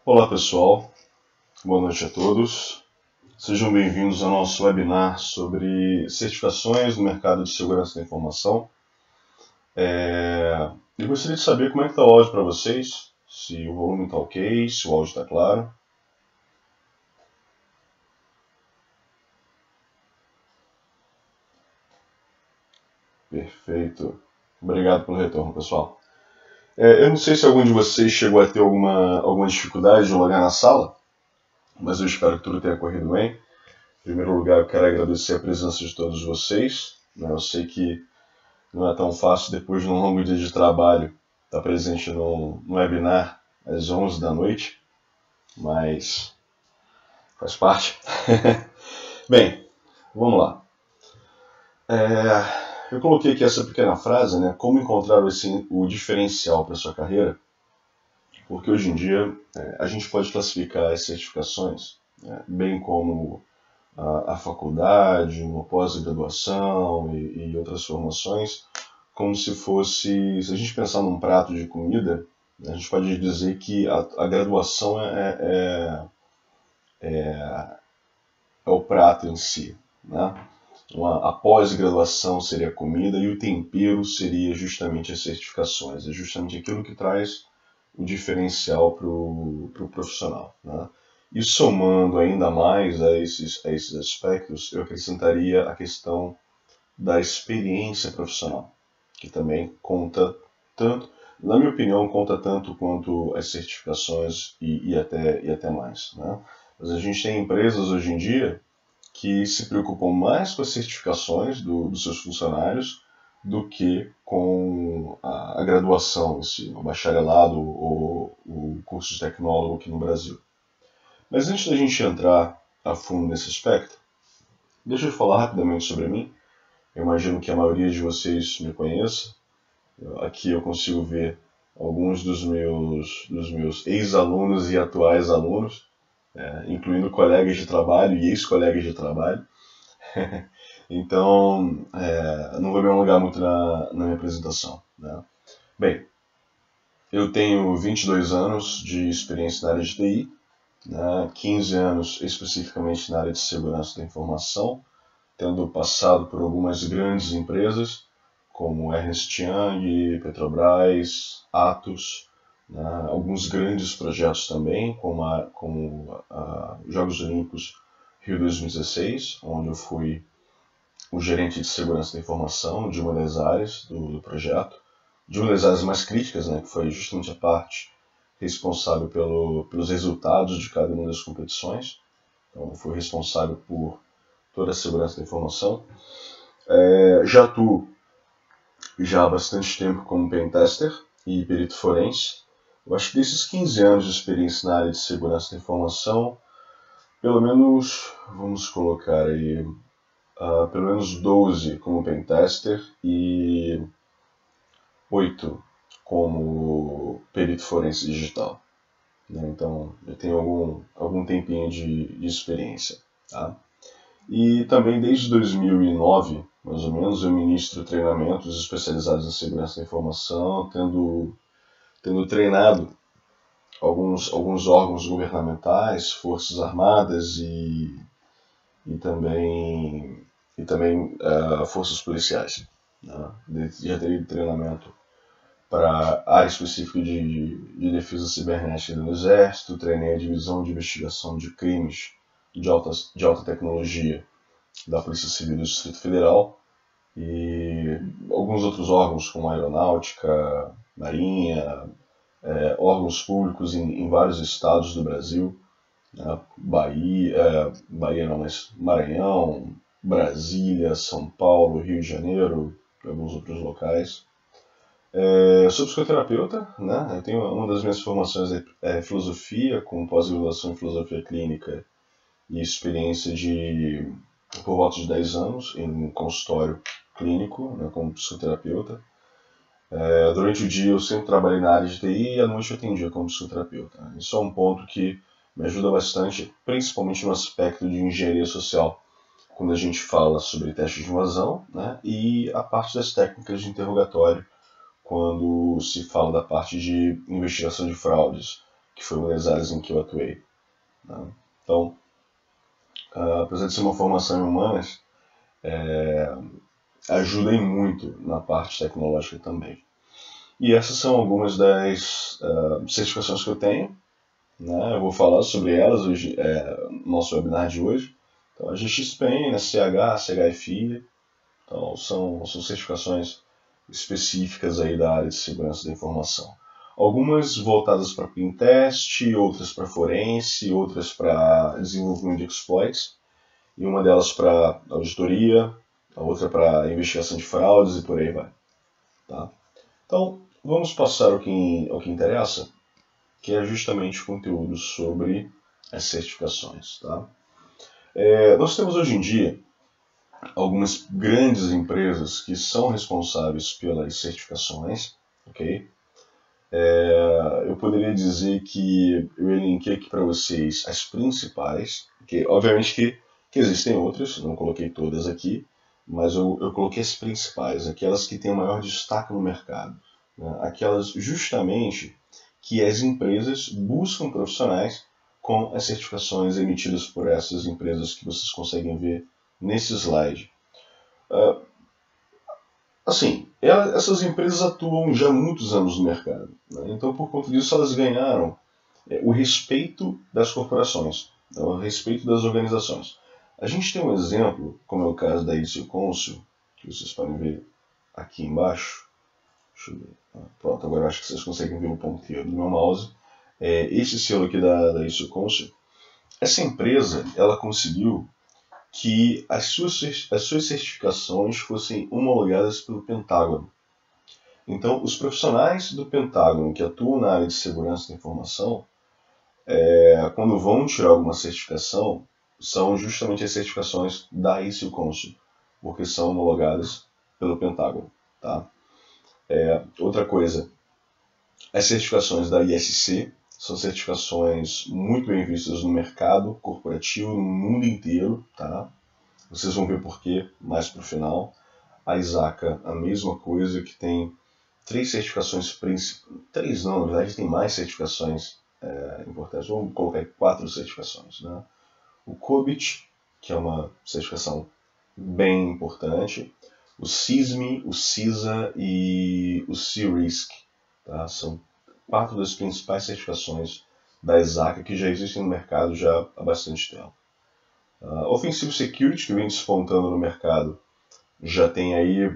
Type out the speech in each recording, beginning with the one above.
Olá pessoal, boa noite a todos. Sejam bem-vindos ao nosso webinar sobre certificações no mercado de segurança da informação. Eu gostaria de saber como é que está o áudio para vocês, se o volume está ok, se o áudio está claro. Perfeito. Obrigado pelo retorno, pessoal. Eu não sei se algum de vocês chegou a ter alguma dificuldade de logar na sala, mas eu espero que tudo tenha corrido bem. Em primeiro lugar, eu quero agradecer a presença de todos vocês. Eu sei que não é tão fácil, depois de um longo dia de trabalho, estar presente no webinar às 11 da noite, mas faz parte. Bem, vamos lá. Eu coloquei aqui essa pequena frase, né? Como encontrar o diferencial para a sua carreira, porque hoje em dia a gente pode classificar as certificações, bem como a faculdade, uma pós-graduação e outras formações, como se fosse, se a gente pensar num prato de comida, a gente pode dizer que a graduação é o prato em si, né? A pós-graduação seria a comida e o tempero seria justamente as certificações, é justamente aquilo que traz o diferencial para o profissional, né? E somando ainda mais a esses aspectos, eu acrescentaria a questão da experiência profissional, que também conta tanto, na minha opinião, conta tanto quanto as certificações e até mais, né? Mas a gente tem empresas hoje em dia que se preocupam mais com as certificações dos seus funcionários do que com a graduação em si, o bacharelado ou o curso de tecnólogo aqui no Brasil. Mas antes da gente entrar a fundo nesse aspecto, deixa eu falar rapidamente sobre mim. Eu imagino que a maioria de vocês me conheça. Aqui eu consigo ver alguns dos meus ex-alunos e atuais alunos, incluindo colegas de trabalho e ex-colegas de trabalho. Então, não vou me alongar muito na minha apresentação, né? Bem, eu tenho 22 anos de experiência na área de TI, né? 15 anos especificamente na área de segurança da informação, tendo passado por algumas grandes empresas, como Ernst Young, Petrobras, Atos, né? Alguns grandes projetos também, como os Jogos Olímpicos Rio 2016, onde eu fui o gerente de segurança da informação de uma das áreas do projeto, de uma das áreas mais críticas, né, que foi justamente a parte responsável pelos resultados de cada uma das competições. Então, eu fui responsável por toda a segurança da informação. Já atuo já há bastante tempo como pentester e perito forense. Eu acho que desses 15 anos de experiência na área de segurança da informação, pelo menos, vamos colocar aí, pelo menos 12 como pentester e 8 como perito forense digital, né? Então, eu tenho algum tempinho de experiência, tá? E também desde 2009, mais ou menos, eu ministro treinamentos especializados em segurança da informação, tendo treinado alguns órgãos governamentais, forças armadas e também forças policiais, né? Já teria treinamento para a área específica de defesa cibernética do Exército, treinei a divisão de investigação de crimes de alta tecnologia da Polícia Civil do Distrito Federal e alguns outros órgãos como a Aeronáutica, Marinha, órgãos públicos em vários estados do Brasil, né? Bahia não, mas Maranhão, Brasília, São Paulo, Rio de Janeiro e alguns outros locais. Eu sou psicoterapeuta, né? Eu tenho uma das minhas formações é filosofia, com pós-graduação em filosofia clínica e experiência por volta de 10 anos em um consultório clínico, né, como psicoterapeuta. Durante o dia eu sempre trabalhei na área de TI e à noite eu atendia como psicoterapeuta. Isso é um ponto que me ajuda bastante, principalmente no aspecto de engenharia social, quando a gente fala sobre testes de invasão, né, e a parte das técnicas de interrogatório, quando se fala da parte de investigação de fraudes, que foi uma das áreas em que eu atuei. Né? Então, apesar de ser uma formação em humanas, ajudem muito na parte tecnológica também. E essas são algumas das certificações que eu tenho. Né? Eu vou falar sobre elas hoje, no nosso webinar de hoje. Então, a GXPN, a CH, CHFI, então são certificações específicas aí da área de segurança da informação. Algumas voltadas para pentest, outras para forense, outras para desenvolvimento de exploits, e uma delas para auditoria, a outra para investigação de fraudes e por aí vai. Tá? Então, vamos passar ao que interessa, que é justamente o conteúdo sobre as certificações. Tá? Nós temos hoje em dia algumas grandes empresas que são responsáveis pelas certificações, ok? Eu poderia dizer que eu elenquei aqui para vocês as principais, que obviamente que existem outras, não coloquei todas aqui, mas eu coloquei as principais, aquelas que têm o maior destaque no mercado, né? Aquelas justamente que as empresas buscam profissionais com as certificações emitidas por essas empresas que vocês conseguem ver nesse slide. Assim, essas empresas atuam já há muitos anos no mercado, né? Então, por conta disso, elas ganharam o respeito das corporações, o respeito das organizações. A gente tem um exemplo, como é o caso da ISO Council, que vocês podem ver aqui embaixo. Deixa eu ver. Pronto, agora acho que vocês conseguem ver o ponteiro do meu mouse. Esse selo aqui da ISO Council. Essa empresa, ela conseguiu que as suas certificações fossem homologadas pelo Pentágono. Então, os profissionais do Pentágono que atuam na área de segurança da informação, quando vão tirar alguma certificação, são justamente as certificações da ISO Council, porque são homologadas pelo Pentágono. Tá? Outra coisa, as certificações da ISC são certificações muito bem vistas no mercado corporativo, no mundo inteiro. Tá? Vocês vão ver por quê mais para o final. A ISACA, a mesma coisa, que tem 3 certificações principais. 3 não, na verdade tem mais certificações importantes. Vamos colocar 4 certificações. Né? O COBIT, que é uma certificação bem importante. O CISME, o CISA e o CRISC. Tá? São 4 das principais certificações da ISACA que já existem no mercado já há bastante tempo. Offensive Security, que vem despontando no mercado, já tem aí,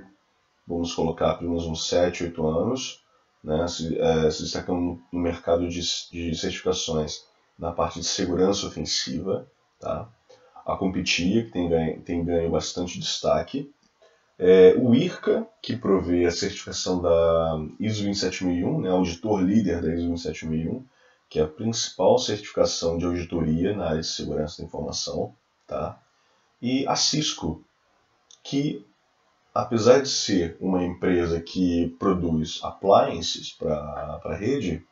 vamos colocar, pelo menos uns 7, 8 anos, né, se destacando no mercado de certificações na parte de segurança ofensiva. Tá? A CompTIA, que tem ganho bastante destaque. O IRCA, que provê a certificação da ISO 27001, né, auditor líder da ISO 27001, que é a principal certificação de auditoria na área de segurança da informação. Tá? E a Cisco, que apesar de ser uma empresa que produz appliances para a rede,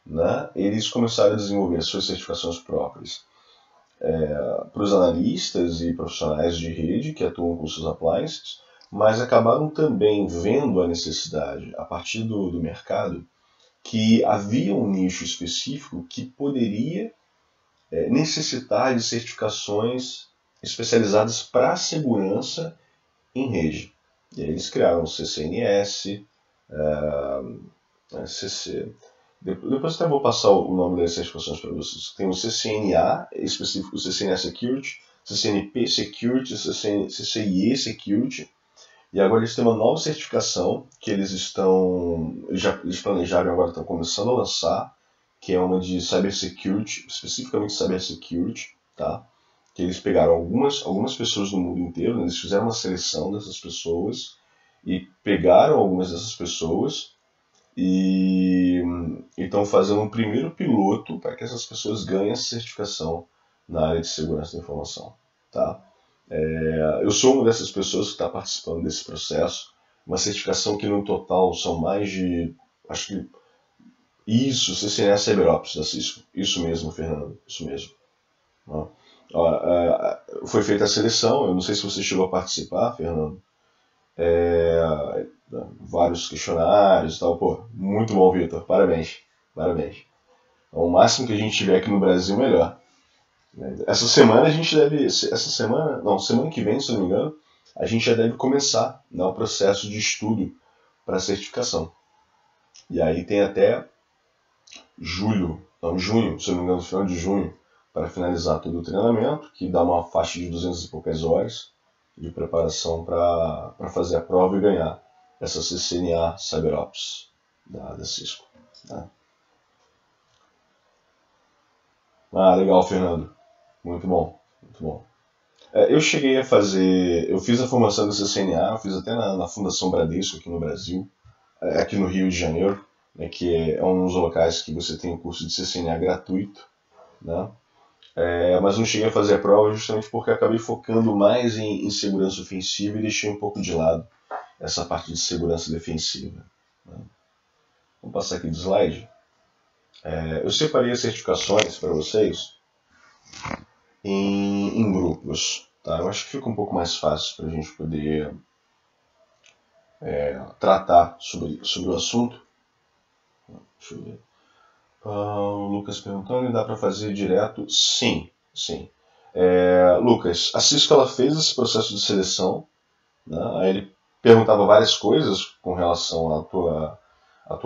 né, eles começaram a desenvolver suas certificações próprias para os analistas e profissionais de rede que atuam com seus appliances, mas acabaram também vendo a necessidade, a partir do mercado, que havia um nicho específico que poderia necessitar de certificaçõões especializadas para a segurança em rede. E aí eles criaram o CCNS, CC. Depois até vou passar o nome das certificações para vocês. Tem o CCNA, específico, o CCNA Security, CCNP Security, CCIE Security. E agora eles têm uma nova certificação que eles planejaram, agora estão começando a lançar, que é uma de Cybersecurity, especificamente Cybersecurity, tá? Que eles pegaram algumas pessoas do mundo inteiro, né? Eles fizeram uma seleção dessas pessoas e pegaram algumas dessas pessoas e estão fazendo um primeiro piloto para que essas pessoas ganhem essa certificação na área de segurança da informação. Tá? Eu sou uma dessas pessoas que está participando desse processo, uma certificação que no total são mais de, acho que isso, CCNA CyberOps da Cisco. Isso mesmo, Fernando, isso mesmo. Foi feita a seleção, eu não sei se você chegou a participar, Fernando. Vários questionários e tal. Pô, muito bom, Vitor. Parabéns. Parabéns. Então, o máximo que a gente tiver aqui no Brasil, melhor. Essa semana a gente deve... semana que vem, se não me engano, a gente já deve começar, né, o processo de estudo para certificação. E aí tem até junho, se não me engano, no final de junho, para finalizar todo o treinamento, que dá uma faixa de 200 e poucas horas de preparação para fazer a prova e ganhar essa CCNA CyberOps da Cisco. Tá? Ah, legal, Fernando. Muito bom, muito bom. Eu cheguei a fazer, eu fiz a formação da CCNA, eu fiz até na Fundação Bradesco aqui no Brasil, aqui no Rio de Janeiro, né, que é um dos locais que você tem o curso de CCNA gratuito, né? Mas não cheguei a fazer a prova justamente porque acabei focando mais em segurança ofensiva e deixei um pouco de lado essa parte de segurança defensiva. Né? Vamos passar aqui do slide. Eu separei as certificações para vocês em grupos. Tá? Eu acho que fica um pouco mais fácil para a gente poder tratar sobre o assunto. Deixa eu ver. O Lucas perguntando, dá para fazer direto? Sim, sim. Lucas, a Cisco ela fez esse processo de seleção, né? Aí ele perguntava várias coisas com relação à tua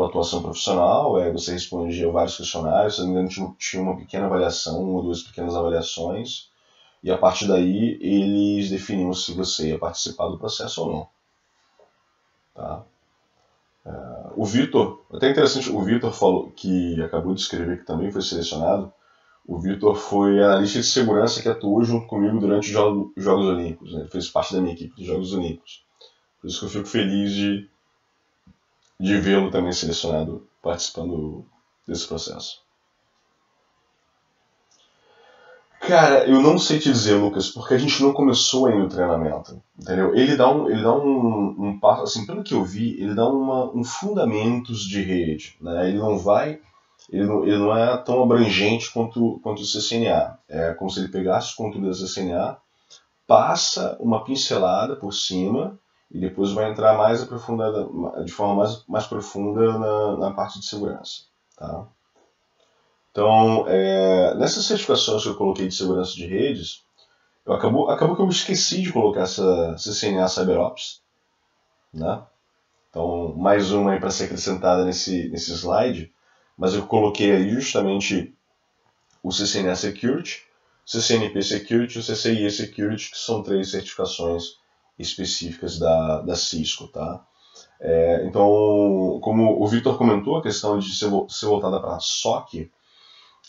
atuação profissional, você respondia vários questionários, se não me engano tinha uma pequena avaliação, uma ou duas pequenas avaliações, e a partir daí eles definiam se você ia participar do processo ou não. Tá? O Vitor, até interessante, o Vitor falou, que acabou de escrever que também foi selecionado, o Vitor foi analista de segurança que atuou junto comigo durante os Jogos Olímpicos, né? Ele fez parte da minha equipe dos Jogos Olímpicos. Por isso que eu fico feliz de vê-lo também selecionado, participando desse processo. Cara, eu não sei te dizer, Lucas, porque a gente não começou ainda o treinamento, entendeu? Ele dá um passo, assim, pelo que eu vi, ele dá um fundamentos de rede, né? Ele não é tão abrangente quanto o CCNA. É como se ele pegasse o conteúdo da CCNA, passa uma pincelada por cima e depois vai entrar mais aprofundada, de forma mais profunda na parte de segurança, tá? Então, nessas certificações que eu coloquei de segurança de redes, acabou que eu esqueci de colocar essa CCNA CyberOps, né? Então, mais uma aí para ser acrescentada nesse slide, mas eu coloquei aí justamente o CCNA Security, o CCNP Security e o CCIE Security, que são 3 certificações específicas da Cisco, tá? Então, como o Victor comentou, a questão de ser voltada para SOC,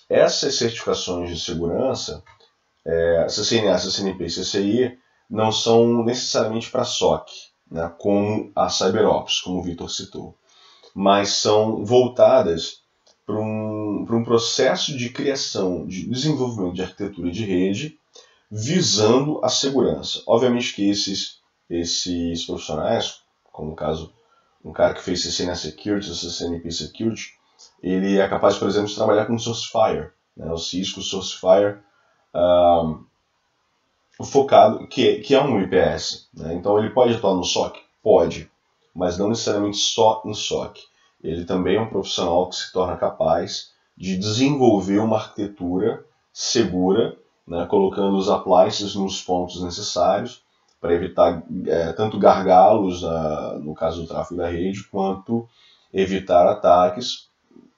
essas certificações de segurança, CCNA, CCNP e CCIE, não são necessariamente para SOC, né, como a CyberOps, como o Victor citou, mas são voltadas para um processo de criação, de desenvolvimento de arquitetura de rede, visando a segurança. Obviamente que esses profissionais, como no caso, um cara que fez CCNA Security, CCNP Security, ele é capaz, por exemplo, de trabalhar com SourceFire, né, o Cisco SourceFire, focado, que é um IPS. Né? Então ele pode atuar no SOC? Pode, mas não necessariamente só em SOC. Ele também é um profissional que se torna capaz de desenvolver uma arquitetura segura, né, colocando os appliances nos pontos necessários para evitar tanto gargalos, no caso do tráfego da rede, quanto evitar ataques,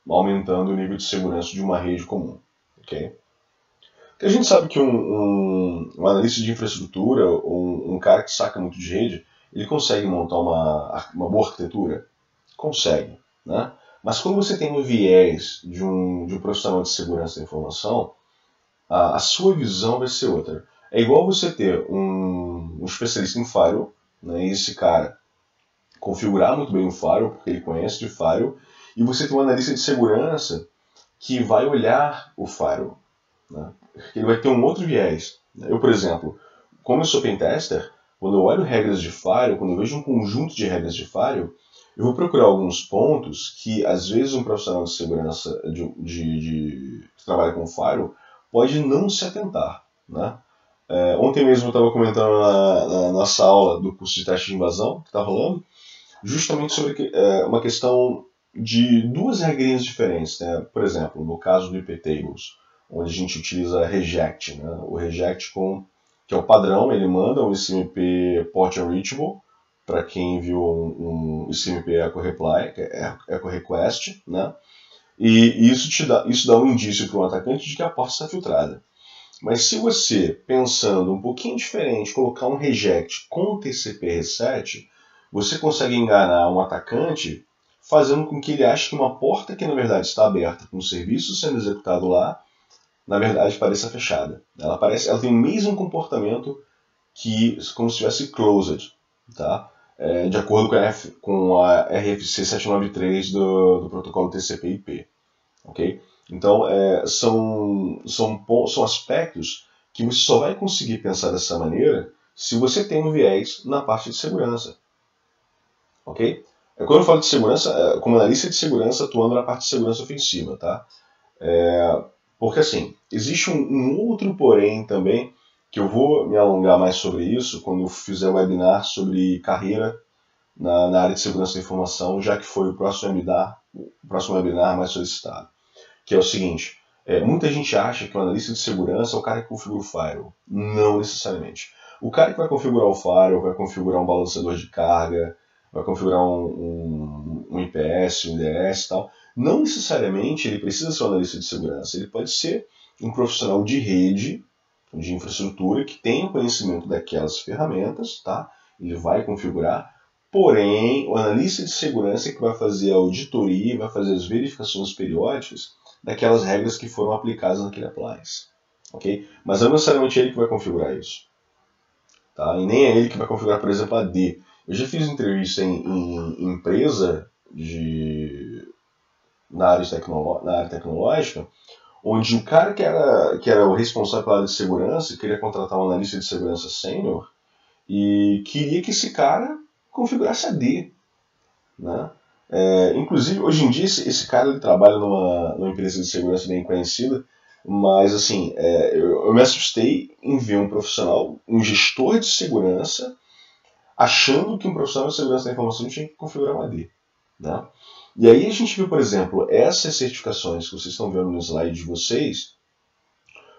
aumentando o nível de segurança de uma rede comum. Okay? Porque a gente sabe que um analista de infraestrutura, ou um cara que saca muito de rede, ele consegue montar uma boa arquitetura? Consegue. Né? Mas quando você tem um viés de um profissional de segurança da informação, a sua visão vai ser outra. É igual você ter um especialista em firewall, né, e esse cara configurar muito bem o firewall, porque ele conhece de firewall, e você ter um analista de segurança que vai olhar o firewall. Né? Ele vai ter um outro viés. Eu, por exemplo, como eu sou pentester, quando eu olho regras de firewall, quando eu vejo um conjunto de regras de firewall, eu vou procurar alguns pontos que, às vezes, um profissional de segurança que trabalha com firewall pode não se atentar. Né? Ontem mesmo eu estava comentando na nossa aula do curso de teste de invasão, que está rolando, justamente sobre uma questão de duas regrinhas diferentes, né? Por exemplo, no caso do iptables, onde a gente utiliza reject, né? O reject que é o padrão, ele manda um ICMP port unreachable para quem enviou um ICMP echo reply, que é echo request, né? E isso dá um indício para um atacante de que a porta está filtrada. Mas se você, pensando um pouquinho diferente, colocar um reject com TCP reset, você consegue enganar um atacante fazendo com que ele ache que uma porta que na verdade está aberta com o serviço sendo executado lá, na verdade pareça fechada. Ela tem o mesmo comportamento que como se estivesse closed, tá? De acordo com a RFC 793 do protocolo TCP/IP. Okay? Então, são aspectos que você só vai conseguir pensar dessa maneira se você tem um viés na parte de segurança. Ok? Quando eu falo de segurança, como analista de segurança, atuando na parte de segurança ofensiva. Tá? Porque assim, existe um outro porém também, que eu vou me alongar mais sobre isso quando eu fizer o webinar sobre carreira na área de segurança da informação, já que foi o próximo webinar mais solicitado. Que é o seguinte, muita gente acha que o analista de segurança é o cara que configura o firewall. Não necessariamente. O cara que vai configurar o firewall, vai configurar um balanceador de carga, vai configurar um IPS, um IDS e tal, não necessariamente ele precisa ser um analista de segurança. Ele pode ser um profissional de rede, de infraestrutura, que tem o conhecimento daquelas ferramentas, tá? Ele vai configurar. Porém, o analista de segurança é que vai fazer a auditoria, vai fazer as verificações periódicas daquelas regras que foram aplicadas naquele appliance. Okay? Mas não necessariamente ele que vai configurar isso. Tá? E nem é ele que vai configurar, por exemplo, a AD. Eu já fiz entrevista em empresa na área tecnológica, onde o cara que era o responsável pela área de segurança queria contratar um analista de segurança sênior e queria que esse cara configurasse a AD. Né? Inclusive, hoje em dia, esse cara ele trabalha numa empresa de segurança bem conhecida, mas assim, eu me assustei em ver um profissional, um gestor de segurança, achando que um profissional de segurança da informação tinha que configurar uma AD. Né? E aí a gente viu, por exemplo, essas certificações que vocês estão vendo no slide de vocês,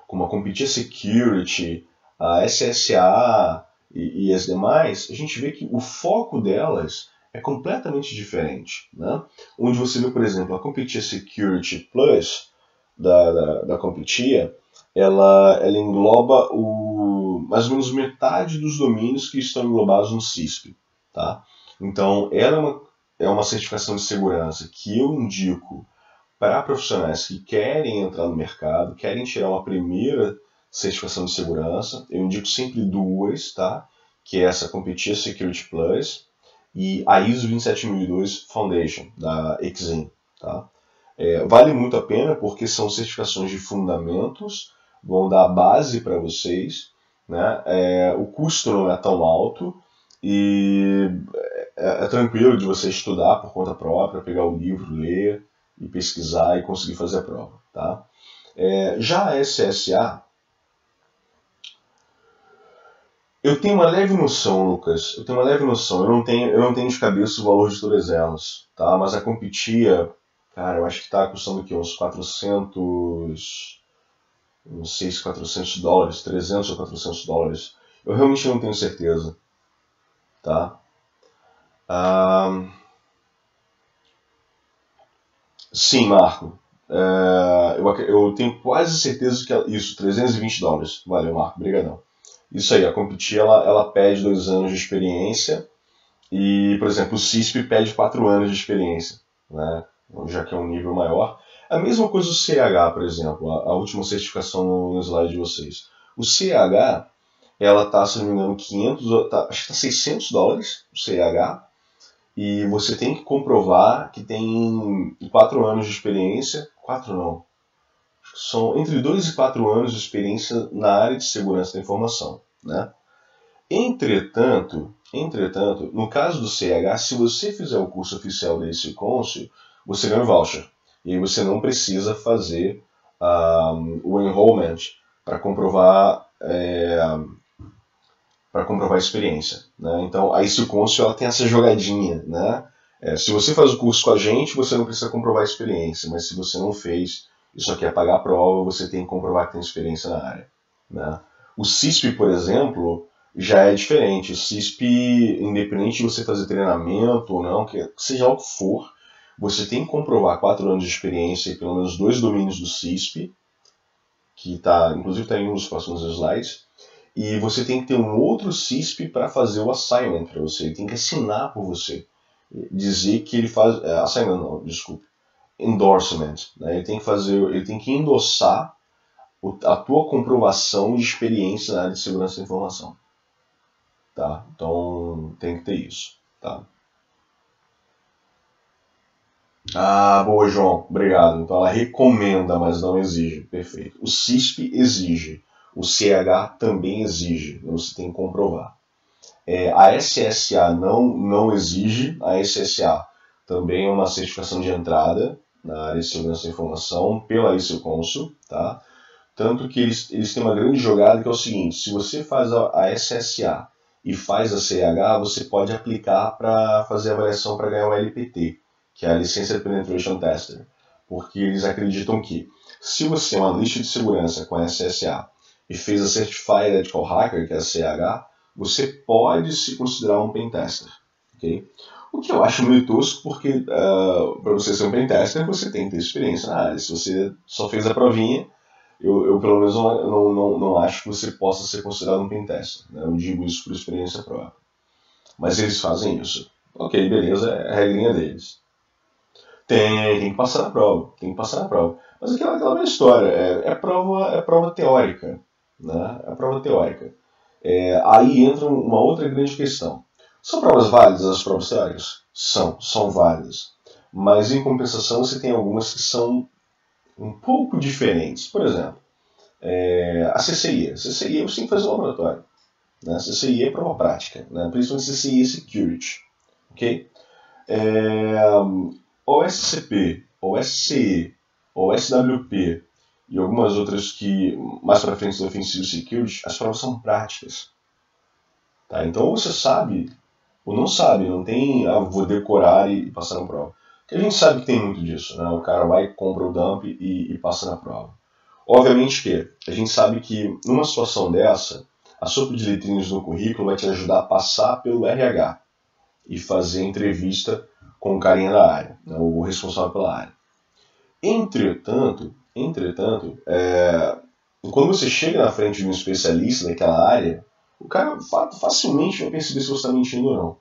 como a CompTIA Security, a SSA e as demais, a gente vê que o foco delas é completamente diferente. Né? Onde você vê, por exemplo, a CompTIA Security Plus da CompTIA, ela engloba mais ou menos metade dos domínios que estão englobados no CISP. Tá? Então, ela é uma certificação de segurança que eu indico para profissionais que querem entrar no mercado, querem tirar uma primeira certificação de segurança. Eu indico sempre duas, tá? Que é essa CompTIA Security Plus e a ISO 27002 Foundation, da Exim. Tá? Vale muito a pena porque são certificações de fundamentos, vão dar base para vocês. Né? O custo não é tão alto e é tranquilo de você estudar por conta própria, pegar o livro, ler e pesquisar e conseguir fazer a prova. Tá? Já a SSA, eu tenho uma leve noção, Lucas. Eu não tenho de cabeça o valor de todas elas. Tá? Mas a CompTIA, cara, eu acho que está custando aqui uns 400... Não sei se $400, 300 ou $400. Eu realmente não tenho certeza. Tá? Sim, Marco. Eu tenho quase certeza que isso, $320. Valeu, Marco. Obrigadão. Isso aí, a CompTIA ela pede 2 anos de experiência e, por exemplo, o CISP pede 4 anos de experiência, né? Já que é um nível maior. A mesma coisa o CH, por exemplo, a última certificação no slide de vocês. O CH, ela está, se não me engano, acho que está $600 o CH, e você tem que comprovar que tem 4 anos de experiência, 4 não, são entre 2 e 4 anos de experiência na área de segurança da informação. Né? Entretanto, no caso do CH, se você fizer o curso oficial da ICConsio, você ganha o voucher. E aí você não precisa fazer o enrollment para comprovar a experiência. Né? Então a ICConsio ela tem essa jogadinha. Né? Se você faz o curso com a gente, você não precisa comprovar a experiência, mas se você não fez e só quer pagar a prova, você tem que comprovar que tem experiência na área, né? O CISP, por exemplo, já é diferente. O CISP, independente de você fazer treinamento ou não, que seja o que for, você tem que comprovar 4 anos de experiência e pelo menos 2 domínios do CISP, que inclusive está em um dos próximos slides, e você tem que ter um outro CISP para fazer o assignment para você. Ele tem que assinar por você. Dizer que ele faz... assignment não, desculpe. Endorsement. Né? Ele tem que endossar a tua comprovação de experiência na área de segurança da informação. Tá? Então tem que ter isso. Tá? Boa, João. Obrigado. Então ela recomenda, mas não exige. Perfeito. O CISP exige. O CH também exige. Você tem que comprovar. A SSA não exige. A SSA também é uma certificação de entrada na área de segurança da informação pela ISO-Consul. Tá? Tanto que eles têm uma grande jogada que é o seguinte: se você faz a SSA e faz a CH, você pode aplicar para fazer a avaliação para ganhar o LPT, que é a Licensed Penetration Tester. Porque eles acreditam que se você é um analista de segurança com a SSA e fez a Certified Ethical Hacker, que é a CH, você pode se considerar um pentester. Okay? O que eu acho meio tosco, porque para você ser um pentester, você tem que ter experiência na área. Se você só fez a provinha, eu pelo menos não acho que você possa ser considerado um pentester. Né? Eu digo isso por experiência própria. Mas eles fazem isso. Ok, beleza, é a regrinha deles. Tem que passar na prova. Tem que passar na prova. Mas aquela velha história, é prova teórica. Né? É prova teórica. Aí entra uma outra grande questão. São provas válidas as provas teóricas? São válidas. Mas em compensação você tem algumas que são um pouco diferentes. Por exemplo, a CCI. A CCI você tem que fazer um laboratório. Né? A CCI é prova prática. Né? Principalmente CCI Security. Okay? OSCP, OSCE, OSWP e algumas outras que mais para frente do Offensive Security, as provas são práticas. Tá? Então ou você sabe ou não sabe, não tem vou decorar e passar na prova. Porque a gente sabe que tem muito disso, né? O cara vai, compra o dump e passa na prova. Obviamente que a gente sabe que numa situação dessa, a sopa de letrinhas no currículo vai te ajudar a passar pelo RH e fazer entrevista com o carinha da área, né, o responsável pela área. Entretanto, quando você chega na frente de um especialista daquela área, o cara facilmente vai perceber se você está mentindo ou não.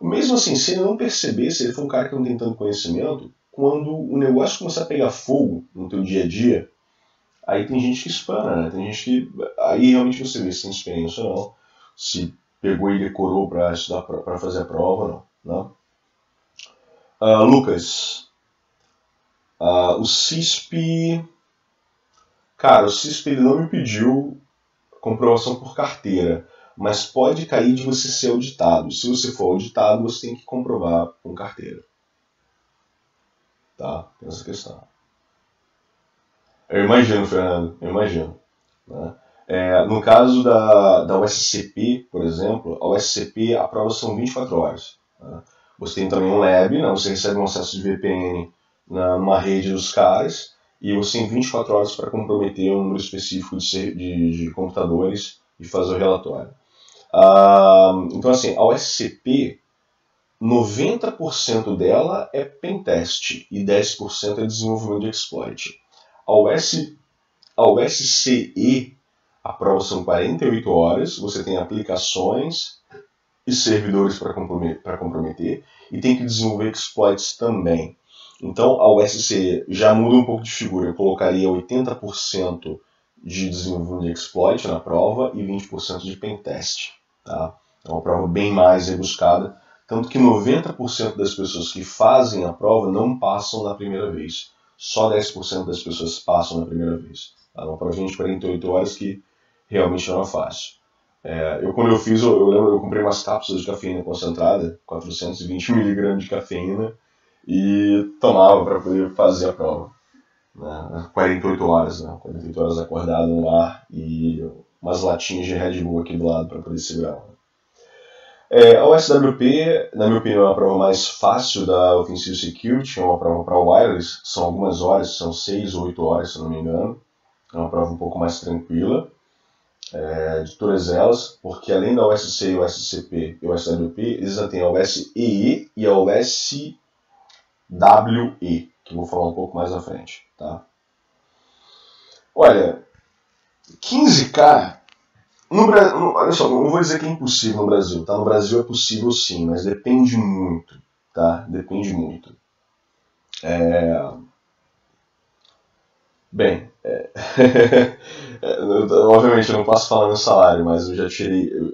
Mesmo assim, se ele não perceber, se ele for um cara que não tem tanto conhecimento, quando o negócio começar a pegar fogo no teu dia a dia, aí tem gente que espana, né? Tem gente que... Aí realmente você vê se tem experiência ou não, se pegou e decorou para estudar, para fazer a prova ou não. Né? Lucas, o CISP... Cara, o CISP ele não me pediu comprovação por carteira, mas pode cair de você ser auditado. Se você for auditado, você tem que comprovar com carteira. Tá? Tem essa questão. Eu imagino, Fernando, eu imagino. Né? No caso da USCP, por exemplo, a USCP, a prova são 24 horas. Né? Você tem também um lab, né? Você recebe um acesso de VPN numa rede dos caras, e você tem 24 horas para comprometer um número específico de computadores e fazer o relatório. Então, assim, a USCP, 90% dela é pentest e 10% é desenvolvimento de exploit. A USCE, a prova são 48 horas, você tem aplicações e servidores para comprometer e tem que desenvolver exploits também. Então a USCE já muda um pouco de figura, eu colocaria 80% de desenvolvimento de exploit na prova e 20% de pentest. Tá? É uma prova bem mais rebuscada, tanto que 90% das pessoas que fazem a prova não passam na primeira vez. Só 10% das pessoas passam na primeira vez. Tá? Uma provinha de 48 horas que realmente não é fácil. Quando eu fiz, eu lembro, eu comprei umas cápsulas de cafeína concentrada, 420 mg de cafeína, e tomava para poder fazer a prova. Né? 48 horas, né? 48 horas acordado no ar e umas latinhas de Red Bull aqui do lado para poder segurar. A OSWP, na minha opinião, é a prova mais fácil da Offensive Security, é uma prova para wireless, são algumas horas, são 6 ou 8 horas, se não me engano. É uma prova um pouco mais tranquila, de todas elas, porque além da OSC, o OSCP e o OSWP, eles ainda têm a OSEE e a OSWE, que eu vou falar um pouco mais à frente. Tá? Olha, 15K, olha só, não vou dizer que é impossível no Brasil, tá? No Brasil é possível sim, mas depende muito, tá? Depende muito. Bem, obviamente eu não posso falar meu salário, mas eu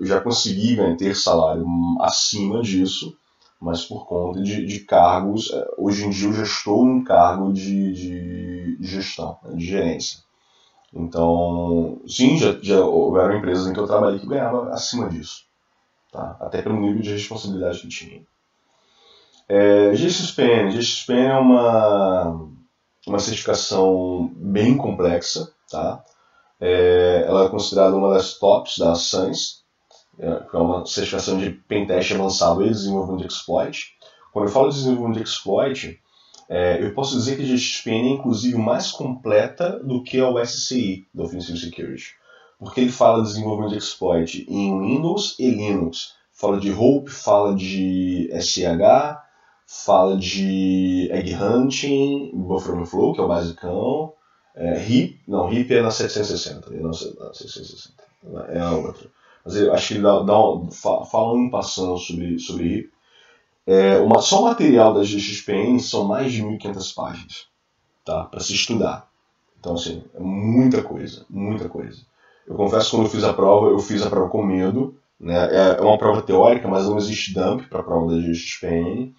já consegui ter salário acima disso, mas por conta de cargos, hoje em dia eu já estou num cargo de gestão, de gerência. Então, sim, já houveram empresas em que eu trabalhei que ganhava acima disso, tá? Até pelo nível de responsabilidade que tinha. GXPN é uma certificação bem complexa, tá? Ela é considerada uma das tops da SANS, que é uma certificação de pentest avançado e desenvolvimento de exploit. Quando eu falo de desenvolvimento de exploit, eu posso dizer que a GXPN é inclusive mais completa do que a OSCE, da Offensive Security, porque ele fala de desenvolvimento de exploit em Windows e Linux, fala de Hope, fala de SH, fala de Egg Hunting, Buffer Overflow, que é o basicão, RIP é na 760, não, na 660, é a outra. Mas eu acho que ele fala um passando sobre RIP. Só o material da GXPN são mais de 1.500 páginas, tá? Para se estudar. Então, assim, é muita coisa, muita coisa. Eu confesso que quando eu fiz a prova com medo, né? É uma prova teórica, mas não existe dump para a prova da GXPN.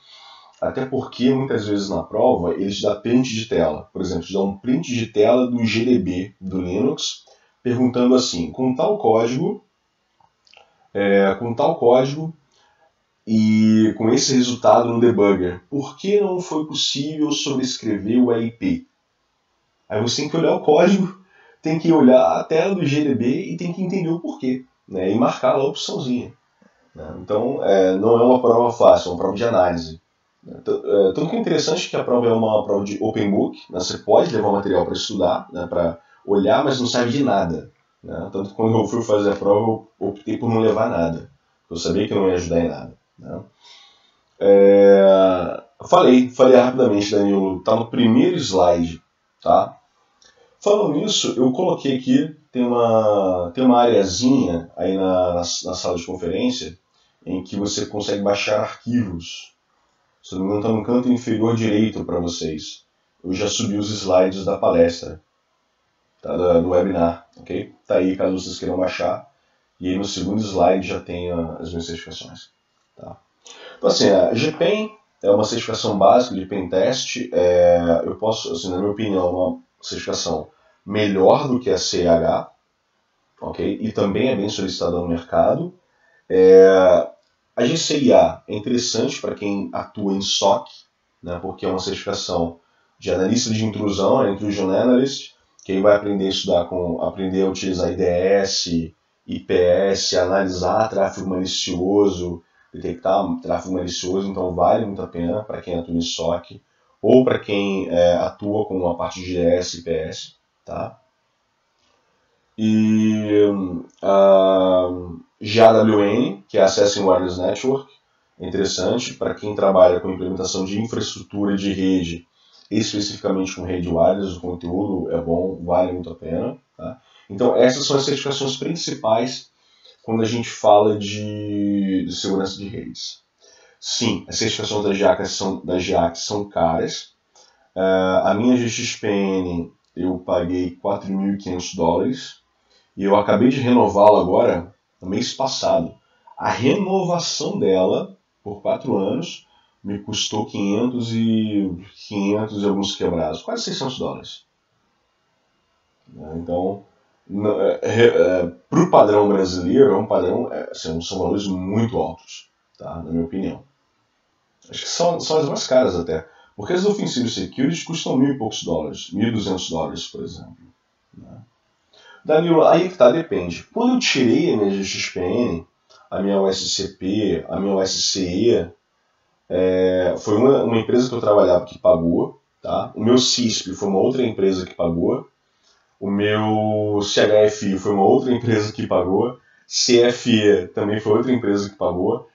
Até porque, muitas vezes na prova, eles te dão print de tela. Por exemplo, te dão um print de tela do GDB do Linux, perguntando assim, com tal código e com esse resultado no debugger, por que não foi possível sobrescrever o EIP? Aí você tem que olhar o código, tem que olhar a tela do GDB e tem que entender o porquê, né? E marcar lá a opçãozinha. Né? Então, não é uma prova fácil, é uma prova de análise. Tanto que é interessante que a prova é uma prova de open book, né? Você pode levar material para estudar, né? Para olhar, mas não sabe de nada. Né? Tanto que quando eu fui fazer a prova, eu optei por não levar nada. Eu sabia que não ia ajudar em nada. Né? Falei rapidamente, Danilo, está no primeiro slide. Tá? Falando nisso, eu coloquei aqui, tem uma areazinha aí na sala de conferência em que você consegue baixar arquivos. Se não me engano, está no canto inferior direito para vocês. Eu já subi os slides da palestra, tá? Do webinar, ok? Tá aí, caso vocês queiram baixar. E aí no segundo slide já tem as minhas certificações. Tá? Então assim, a GPEN é uma certificação básica de pentest. Eu posso, assim, na minha opinião, uma certificação melhor do que a CH, ok? E também é bem solicitada no mercado. A GCIA é interessante para quem atua em SOC, né, porque é uma certificação de analista de intrusão, Intrusion Analyst, que aí vai aprender aprender a utilizar IDS, IPS, analisar tráfego malicioso, detectar tráfego malicioso, então vale muito a pena para quem atua em SOC, ou para quem atua com a parte de IDS e IPS. Tá? E GAWN, que é Accessing Wireless Network, é interessante para quem trabalha com implementação de infraestrutura de rede, especificamente com rede wireless, o conteúdo é bom, vale muito a pena. Tá? Então essas são as certificações principais quando a gente fala de segurança de redes. Sim, as certificações da GIAC são caras. A minha GXPN eu paguei $4.500 e eu acabei de renová-la agora no mês passado. A renovação dela, por 4 anos, me custou 500 e alguns quebrados, quase $600. Então, para o padrão brasileiro, é um padrão, são valores muito altos, tá? Na minha opinião. Acho que são as mais caras até. Porque as Offensive Security custam $1.000 e poucos, $1.200, por exemplo. Né? Danilo, aí que tá, depende. Quando eu tirei a minha GXPN, a minha USCP, a minha USCE, foi uma empresa que eu trabalhava que pagou, tá? O meu CISP foi uma outra empresa que pagou, o meu CHFI foi uma outra empresa que pagou, CFE também foi outra empresa que pagou,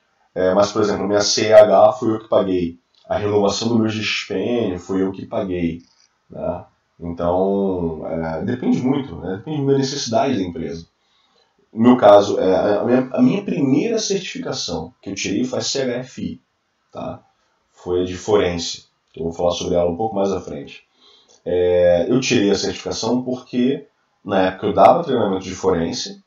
mas, por exemplo, a minha CEH foi eu que paguei. A renovação do meu GXPN foi eu que paguei. Né? Então, depende muito, né? Depende da necessidade da empresa. No meu caso, a minha primeira certificação que eu tirei foi a CHFI. Tá? Foi a de forense, que eu vou falar sobre ela um pouco mais à frente. Eu tirei a certificação porque, na época, eu dava treinamento de forense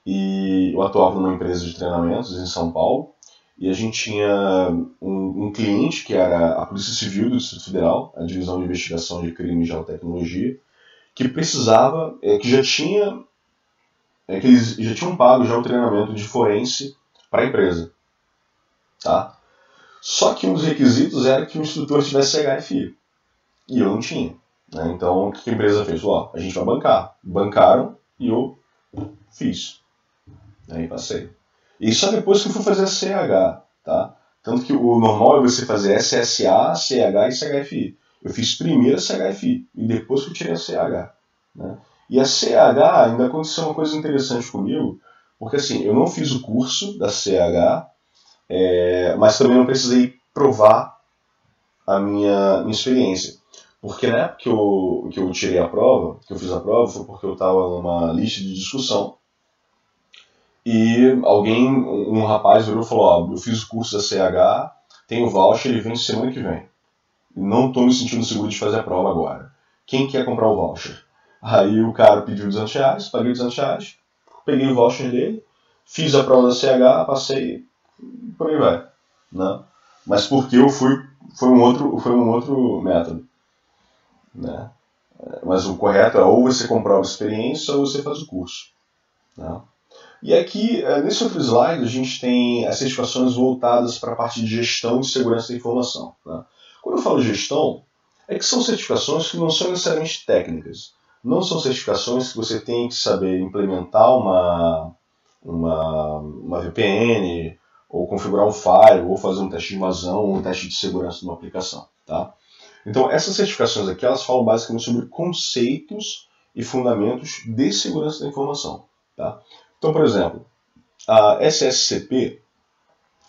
e eu atuava numa empresa de treinamentos em São Paulo. E a gente tinha um cliente que era a Polícia Civil do Distrito Federal, a Divisão de Investigação de Crimes de Alta Tecnologia, que precisava, que eles já tinham pago já o treinamento de forense para a empresa. Tá? Só que um dos requisitos era que o instrutor tivesse CHFI. E eu não tinha. Né? Então, o que a empresa fez? A gente vai bancar. Bancaram e eu fiz. Aí passei. E só depois que eu fui fazer a CH, tá? Tanto que o normal é você fazer SSA, CH e CHFI. Eu fiz primeiro a CHFI e depois que eu tirei a CH. Né? E a CH ainda aconteceu uma coisa interessante comigo, porque assim, eu não fiz o curso da CH, mas também não precisei provar a minha experiência. Porque na época que eu tirei a prova, que eu fiz a prova, foi porque eu estava numa lista de discussão. E um rapaz virou e falou, eu fiz o curso da CH, tenho voucher, ele vem semana que vem. Não estou me sentindo seguro de fazer a prova agora. Quem quer comprar o voucher? Aí o cara pediu R$200, paguei R$200, peguei o voucher dele, fiz a prova da CH, passei, por aí vai. Né? Mas porque foi um outro método. Né? Mas o correto é ou você comprova a experiência ou você faz o curso. Né? E aqui, nesse outro slide, a gente tem as certificações voltadas para a parte de gestão e segurança da informação. Né? Quando eu falo gestão, é que são certificações que não são necessariamente técnicas. Não são certificações que você tem que saber implementar uma VPN, ou configurar um firewall, ou fazer um teste de invasão, ou um teste de segurança de uma aplicação. Tá? Então, essas certificações aqui, elas falam basicamente sobre conceitos e fundamentos de segurança da informação. Tá? Então, por exemplo, a SSCP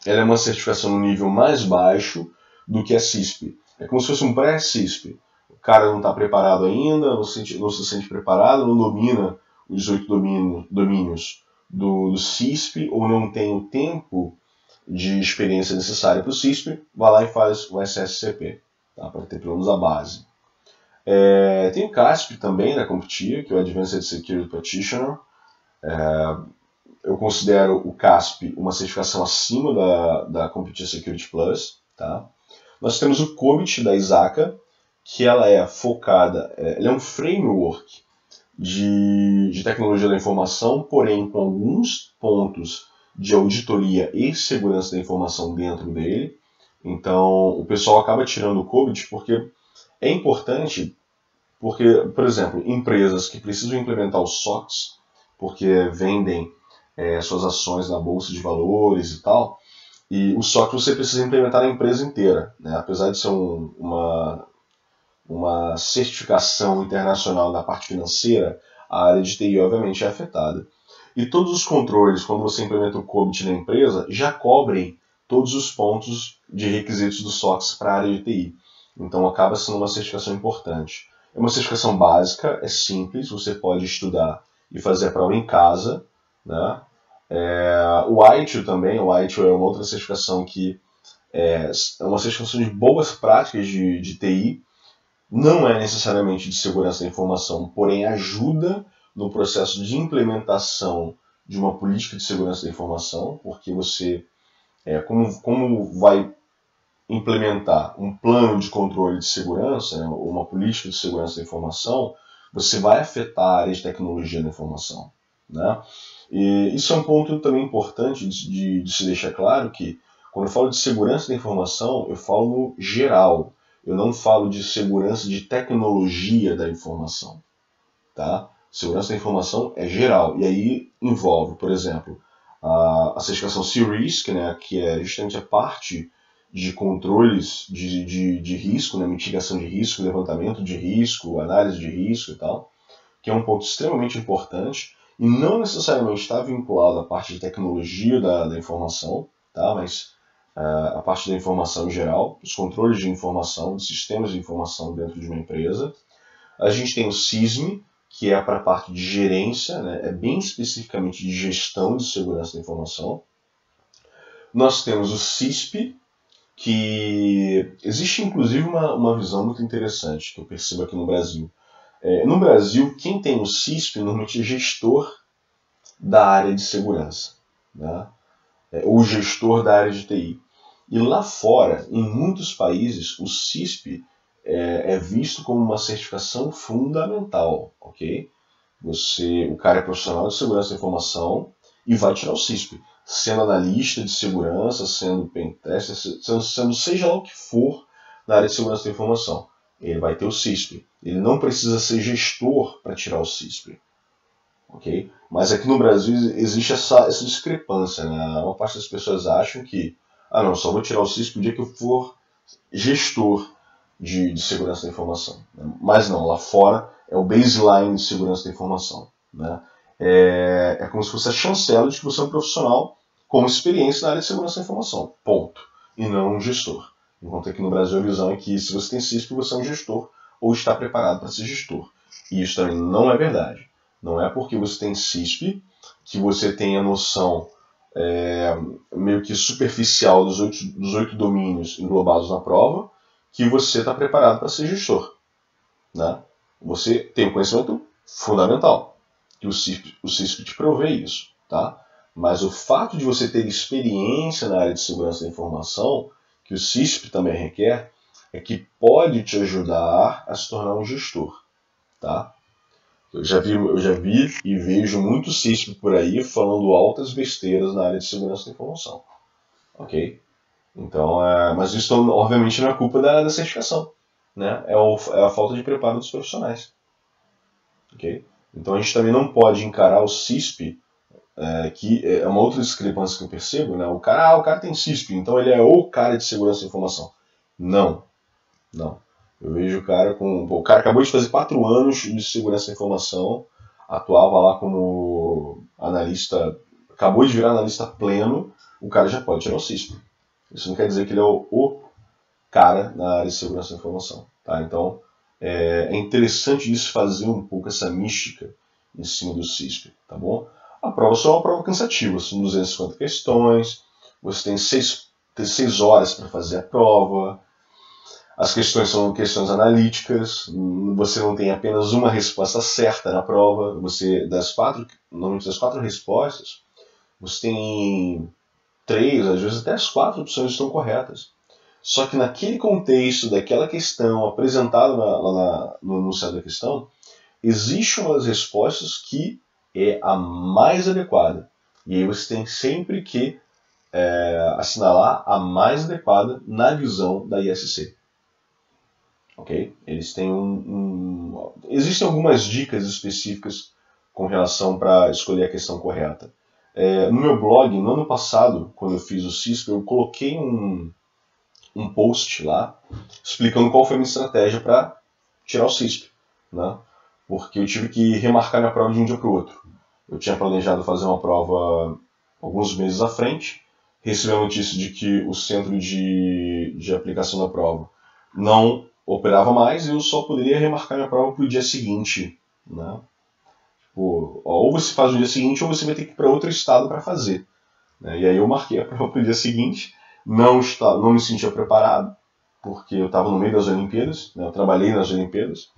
ela é uma certificação no nível mais baixo do que a CISP. É como se fosse um pré-CISP. O cara não está preparado ainda, não se sente preparado, não domina os 18 domínios do CISP ou não tem o tempo de experiência necessária para o CISP, vai lá e faz o SSCP, tá? Para ter pelo menos a base. Tem o CASP também da CompTIA, que é o Advanced Security Practitioner. Eu considero o CASP uma certificação acima da CompTIA Security Plus. Tá? Nós temos o COBIT da ISACA, que ela é focada, ela é um framework de tecnologia da informação, porém com alguns pontos de auditoria e segurança da informação dentro dele. Então, o pessoal acaba tirando o COBIT porque é importante, porque, por exemplo, empresas que precisam implementar os SOCs, porque vendem suas ações na bolsa de valores e tal, e o SOC você precisa implementar na empresa inteira. Né? Apesar de ser uma certificação internacional da parte financeira, a área de TI obviamente é afetada. E todos os controles, quando você implementa o COBIT na empresa, já cobrem todos os pontos de requisitos do SOX para a área de TI. Então acaba sendo uma certificação importante. É uma certificação básica, é simples, você pode estudar e fazer a prova em casa. Né? O ITIL também, o ITIL é uma outra certificação que é uma certificação de boas práticas de TI. Não é necessariamente de segurança da informação, porém ajuda no processo de implementação de uma política de segurança da informação, porque você, como vai implementar um plano de controle de segurança, né, uma política de segurança da informação, você vai afetar a área de tecnologia da informação. Né? E isso é um ponto também importante de se deixar claro que, quando eu falo de segurança da informação, eu falo no geral. Eu não falo de segurança de tecnologia da informação. Tá? Segurança da informação é geral. E aí envolve, por exemplo, a certificação C-RISC, né, que é justamente a parte de controles de risco, né, mitigação de risco, levantamento de risco, análise de risco e tal, que é um ponto extremamente importante e não necessariamente está vinculado à parte de tecnologia da informação, tá, mas a parte da informação em geral, os controles de informação, os sistemas de informação dentro de uma empresa. A gente tem o CISM, que é para a parte de gerência, né? É bem especificamente de gestão de segurança da informação. Nós temos o CISP, que existe inclusive uma visão muito interessante que eu percebo aqui no Brasil. No Brasil, quem tem o CISP normalmente é gestor da área de segurança, né? Ou gestor da área de TI. E lá fora, em muitos países, o CISP é visto como uma certificação fundamental, ok? O cara é profissional de segurança da informação e vai tirar o CISP, sendo analista de segurança, sendo pentester, sendo seja lá o que for na área de segurança da informação. Ele vai ter o CISP. Ele não precisa ser gestor para tirar o CISP. Okay? Mas aqui no Brasil existe essa discrepância, né? Uma parte das pessoas acham que não, só vou tirar o CISP o dia que eu for gestor de segurança da informação. Mas não, lá fora é o baseline de segurança da informação. Né? É como se fosse a chancela de que você é um profissional com experiência na área de segurança da informação. Ponto. E não um gestor. Enquanto aqui no Brasil a visão é que se você tem CISP, você é um gestor ou está preparado para ser gestor. E isso também não é verdade. Não é porque você tem CISP que você tem a noção meio que superficial dos 8 domínios englobados na prova que você está preparado para ser gestor. Né? Você tem um conhecimento fundamental, que o CISP te provê isso. Tá? Mas o fato de você ter experiência na área de segurança da informação, que o CISP também requer, é que pode te ajudar a se tornar um gestor. Tá? Eu já vi e vejo muito CISP por aí falando altas besteiras na área de segurança da informação. Ok? Então, mas isso obviamente não é culpa da certificação. Né? É a falta de preparo dos profissionais. Ok? Então a gente também não pode encarar o CISP, que é uma outra discrepância que eu percebo. Né? O cara tem CISP, então ele é o cara de segurança da informação. Não. Eu vejo o cara acabou de fazer 4 anos de segurança da informação, atuava lá como analista, acabou de virar analista pleno, o cara já pode tirar o CISP. Isso não quer dizer que ele é o cara na área de segurança da informação. Tá? Então, é interessante desfazer um pouco essa mística em cima do CISP. Tá bom? A prova só é uma prova cansativa, são 250 questões, você tem 6 horas para fazer a prova. As questões são questões analíticas, você não tem apenas uma resposta certa na prova, normalmente das 4 respostas, você tem 3, às vezes até as 4 opções estão corretas. Só que naquele contexto daquela questão apresentada no enunciado da questão, existe uma das respostas que é a mais adequada. E aí você tem sempre que assinalar a mais adequada na visão da ISC. Okay? Eles têm existem algumas dicas específicas com relação para escolher a questão correta. No meu blog, no ano passado, quando eu fiz o CISP, eu coloquei um post lá explicando qual foi a minha estratégia para tirar o CISP. Né? Porque eu tive que remarcar minha prova de um dia para o outro. Eu tinha planejado fazer uma prova alguns meses à frente, recebi a notícia de que o centro de aplicação da prova não operava mais e eu só poderia remarcar minha prova para o dia seguinte. Né? Tipo, ou você faz no dia seguinte ou você vai ter que ir para outro estado para fazer. Né? E aí eu marquei a prova para o dia seguinte, não me sentia preparado, porque eu estava no meio das Olimpíadas, né? Eu trabalhei nas Olimpíadas,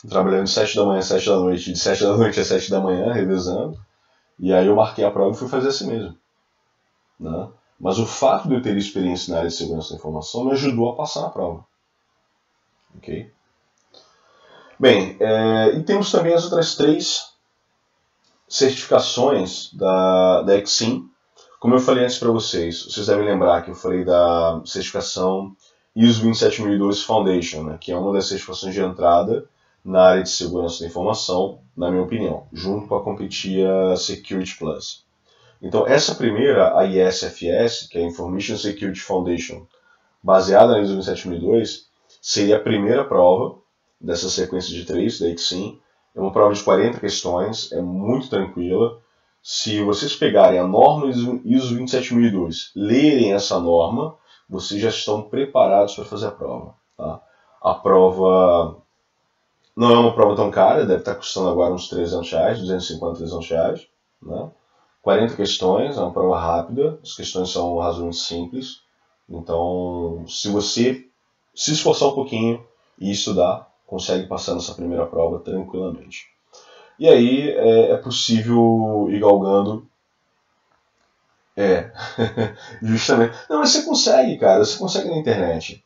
trabalhando de 7 da manhã a 7 da noite, de 7 da noite a 7 da manhã, revezando, e aí eu marquei a prova e fui fazer assim mesmo. Né? Mas o fato de eu ter experiência na área de segurança da informação me ajudou a passar na prova. Ok? Bem, e temos também as outras 3 certificações da Exim. Como eu falei antes para vocês devem lembrar que eu falei da certificação ISO 27002 Foundation, né, que é uma das certificações de entrada na área de segurança da informação, na minha opinião, junto com a CompTIA Security Plus. Então, essa primeira, a ISFS, que é a Information Security Foundation, baseada na ISO 27002, seria a primeira prova dessa sequência de 3, da ICSIM. É uma prova de 40 questões, é muito tranquila. Se vocês pegarem a norma ISO 27002, lerem essa norma, vocês já estão preparados para fazer a prova. Tá? A prova não é uma prova tão cara, deve estar custando agora uns R$300, 250, R$300. Né? 40 questões, é uma prova rápida, as questões são razoavelmente simples. Então, se você se esforçar um pouquinho e estudar, consegue passar nessa primeira prova tranquilamente. E aí é possível ir galgando. Justamente. Não, mas você consegue, cara, você consegue na internet.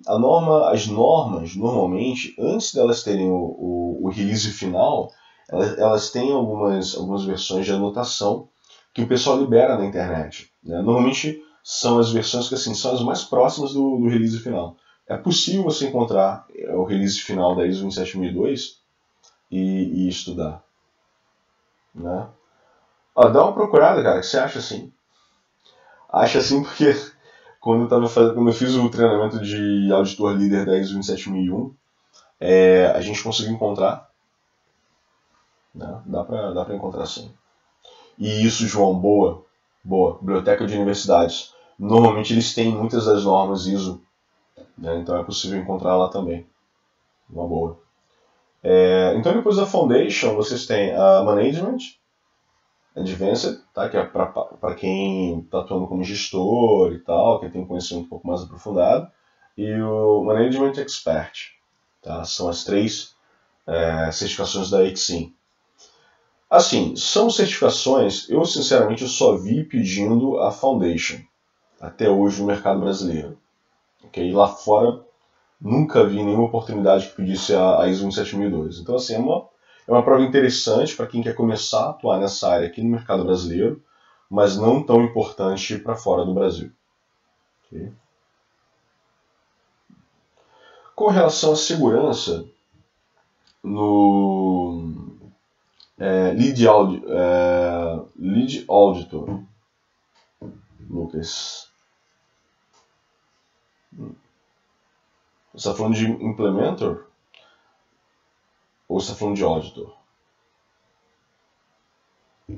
As normas, normalmente, antes delas terem o release final, elas têm algumas versões de anotação que o pessoal libera na internet. Né? Normalmente são as versões que assim, são as mais próximas do release final. É possível você encontrar o release final da ISO 27002 e estudar. Né? Dá uma procurada, cara, que você acha assim. Acha assim porque quando eu fiz o treinamento de auditor líder da ISO 27001, a gente conseguiu encontrar. Né? Dá pra encontrar sim. E isso, João, boa. Biblioteca de universidades. Normalmente eles têm muitas das normas ISO. Né? Então é possível encontrar lá também. Uma boa. Então depois da Foundation, vocês têm a Management, Advanced, tá? Que é para quem está atuando como gestor e tal, quem tem um conhecimento um pouco mais aprofundado. E o Management Expert. Tá? São as 3 certificações da ICSIM. Assim, são certificações, eu sinceramente só vi pedindo a Foundation, até hoje no mercado brasileiro. Okay? Lá fora, nunca vi nenhuma oportunidade que pedisse a ISO 27002. Então, assim, é uma prova interessante para quem quer começar a atuar nessa área aqui no mercado brasileiro, mas não tão importante para fora do Brasil. Okay? Com relação à segurança, no Lead Auditor, Lucas. Você está falando de Implementor? Ou você está falando de Auditor?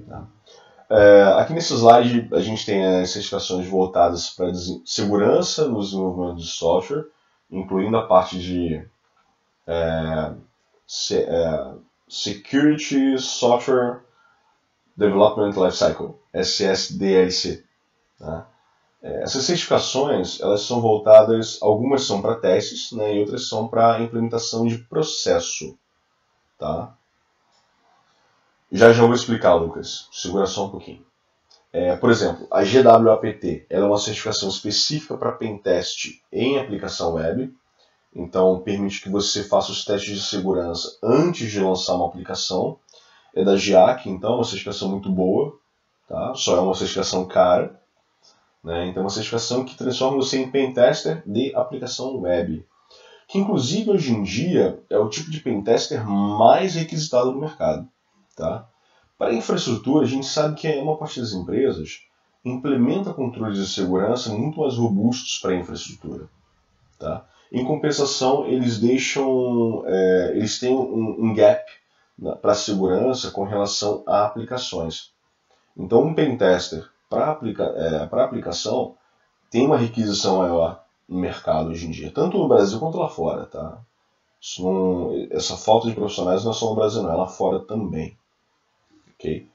Tá. Aqui nesse slide a gente tem as certificações voltadas para segurança no desenvolvimento de software, incluindo a parte de Security Software Development Lifecycle, SSDLC. Tá? Essas certificações elas são voltadas, algumas são para testes, né, e outras são para implementação de processo. Tá? Já vou explicar, Lucas. Segura só um pouquinho. Por exemplo, a GWAPT ela é uma certificação específica para pentest em aplicação web. Então, permite que você faça os testes de segurança antes de lançar uma aplicação. É da GIAC, então é uma certificação muito boa. Tá? Só é uma certificação cara. Né? Então, é uma certificação que transforma você em pentester de aplicação web. Que, inclusive, hoje em dia, é o tipo de pentester mais requisitado no mercado. Tá? Para a infraestrutura, a gente sabe que uma parte das empresas implementa controles de segurança muito mais robustos para a infraestrutura. Tá? Em compensação, eles têm um gap para a segurança com relação a aplicações. Então, um pentester para aplicação tem uma requisição maior no mercado hoje em dia, tanto no Brasil quanto lá fora. Tá? Essa falta de profissionais não é só no Brasil, não, é lá fora também. Okay?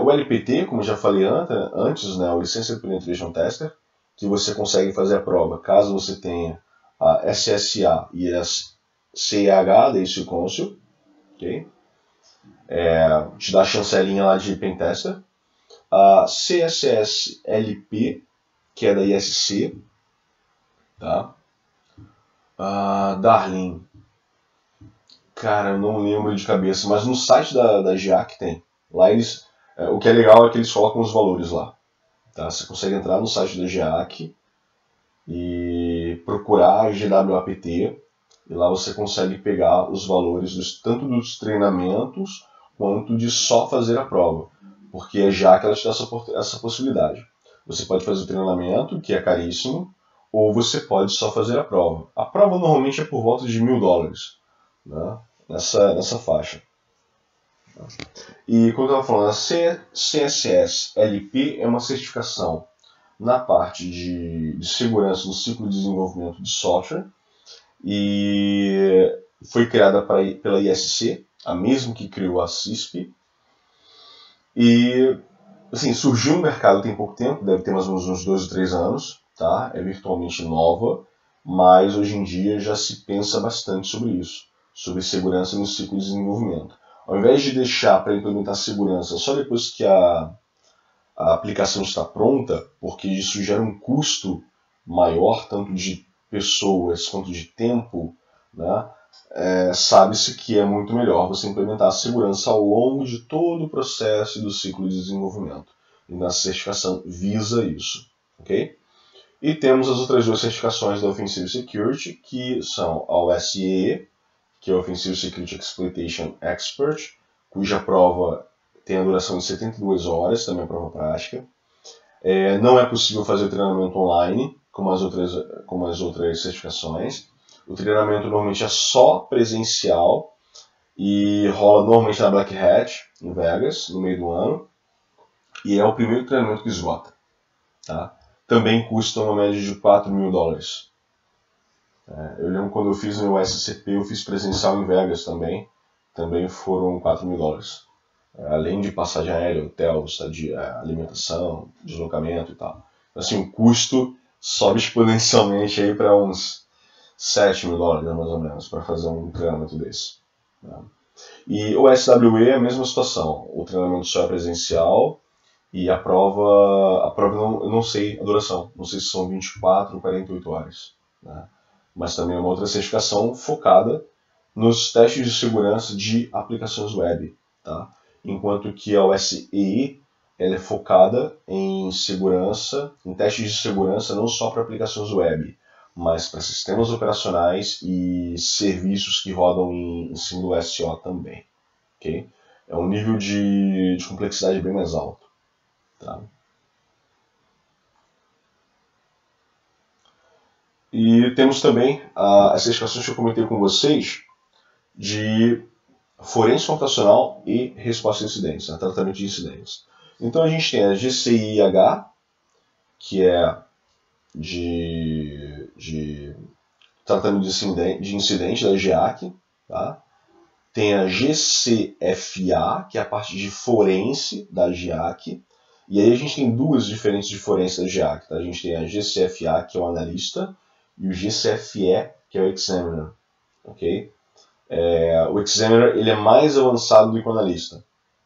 O LPT, como já falei antes, né, o Licensed Penetration Tester, que você consegue fazer a prova caso você tenha a SSA e a CIH da ISO Council. Okay? Te dá a chancelinha lá de Pentester. A CSS-LP, que é da ISC. Tá? Darling. Cara, eu não lembro de cabeça, mas no site da GIAC tem. Lá o que é legal é que eles colocam os valores lá. Tá? Você consegue entrar no site da GIAC e procurar a GWAPT, e lá você consegue pegar os valores tanto dos treinamentos quanto de só fazer a prova. porque a JAK ela te dá essa possibilidade. Você pode fazer o treinamento, que é caríssimo, ou você pode só fazer a prova. A prova normalmente é por volta de $1.000, né? nessa faixa. E como eu estava falando, a CSS-LP é uma certificação na parte de segurança no ciclo de desenvolvimento de software e foi criada pela ISC, a mesma que criou a CISP. E assim, surgiu no mercado tem pouco tempo, deve ter mais ou menos uns 2 ou 3 anos, tá? É virtualmente nova, mas hoje em dia já se pensa bastante sobre isso, sobre segurança no ciclo de desenvolvimento. Ao invés de deixar para implementar segurança só depois que a aplicação está pronta, porque isso gera um custo maior, tanto de pessoas quanto de tempo, né? Sabe-se que é muito melhor você implementar a segurança ao longo de todo o processo do ciclo de desenvolvimento. E na certificação visa isso. Okay? E temos as outras 2 certificações da Offensive Security, que são a OSCE, que é a Offensive Security Exploitation Expert, cuja prova tem a duração de 72 horas, também é prova prática. Não é possível fazer o treinamento online, como as outras certificações. O treinamento normalmente é só presencial e rola normalmente na Black Hat, em Vegas, no meio do ano. E é o primeiro treinamento que esgota. Tá? Também custa uma média de $4.000. Eu lembro quando eu fiz no SCP, eu fiz presencial em Vegas também. Também foram $4.000. Além de passagem aérea, hotel, estadia, alimentação, deslocamento e tal. Assim, o custo sobe exponencialmente aí para uns $7.000 mais ou menos para fazer um treinamento desse. E o SWE é a mesma situação. O treinamento só é presencial e a prova eu não sei a duração. Não sei se são 24 ou 48 horas. Né? Mas também é uma outra certificação focada nos testes de segurança de aplicações web. Tá? Enquanto que a OSCE ela é focada em segurança, em testes de segurança não só para aplicações web, mas para sistemas operacionais e serviços que rodam em cima do SO também. Okay? É um nível de complexidade bem mais alto. Tá? E temos também as certificações que eu comentei com vocês de forense computacional e resposta a incidentes, né? Tratamento de incidentes. Então a gente tem a GCIH, que é de tratamento de incidente da GEAC, tá? Tem a GCFA, que é a parte de forense da GEAC, e aí a gente tem 2 diferentes de forense da GEAC, tá? A gente tem a GCFA, que é o analista, e o GCFE, que é o examiner, ok? O examiner ele é mais avançado do que o analista,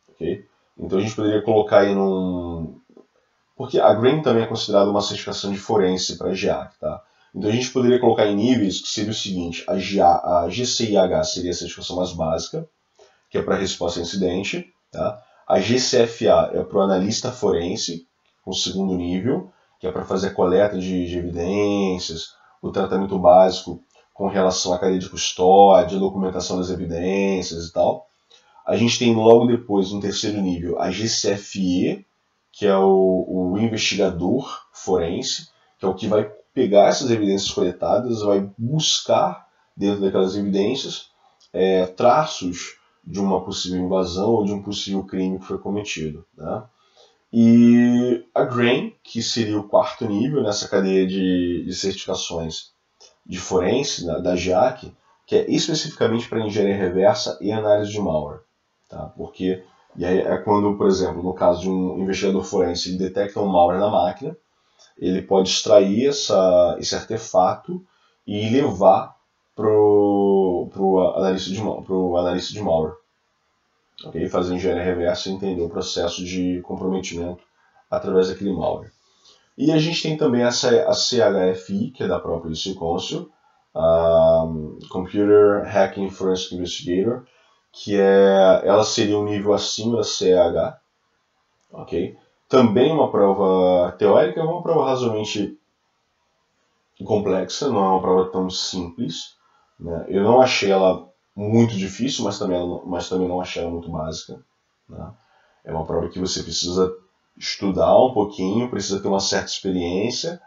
ok? Então a gente poderia colocar aí porque a GRAIN também é considerada uma certificação de forense para a GEAC, tá? Então a gente poderia colocar em níveis que seria o seguinte: a GCIH seria a certificação mais básica, que é para resposta a incidente, tá? A GCFA é para o analista forense, com o 2º nível, que é para fazer a coleta de evidências, o tratamento básico com relação à cadeia de custódia, a documentação das evidências e tal. A gente tem logo depois, no 3º nível, a GCFE, que é o investigador forense, que é o que vai pegar essas evidências coletadas, vai buscar dentro daquelas evidências traços de uma possível invasão ou de um possível crime que foi cometido. Né? E a GRAIN, que seria o 4º nível nessa cadeia de certificações de forense, da GEAC, que é especificamente para engenharia reversa e análise de malware. Tá? Porque e aí é quando, por exemplo, no caso de um investigador forense, ele detecta um malware na máquina, ele pode extrair esse artefato e levar para o analista de malware. Okay? Fazer engenharia reversa e entender o processo de comprometimento através daquele malware. E a gente tem também a CHFI, que é da própria IC-Council, Computer Hacking Forensic Investigator, que ela seria um nível acima da CH. Okay? Também uma prova teórica, é uma prova razoavelmente complexa, não é uma prova tão simples. Né? Eu não achei ela muito difícil, mas também não achei ela muito básica. Né? É uma prova que você precisa estudar um pouquinho, precisa ter uma certa experiência,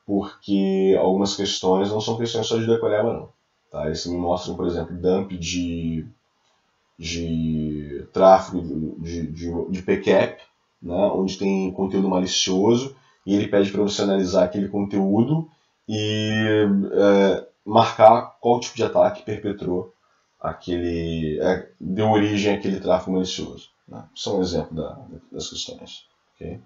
porque algumas questões não são questões só de decoreba, não. Tá? Eles me mostram, por exemplo, dump de tráfego de PCAP, né, onde tem conteúdo malicioso, e ele pede para você analisar aquele conteúdo e marcar qual tipo de ataque perpetrou deu origem àquele tráfego malicioso. Né? Isso é um exemplo das questões. Okay?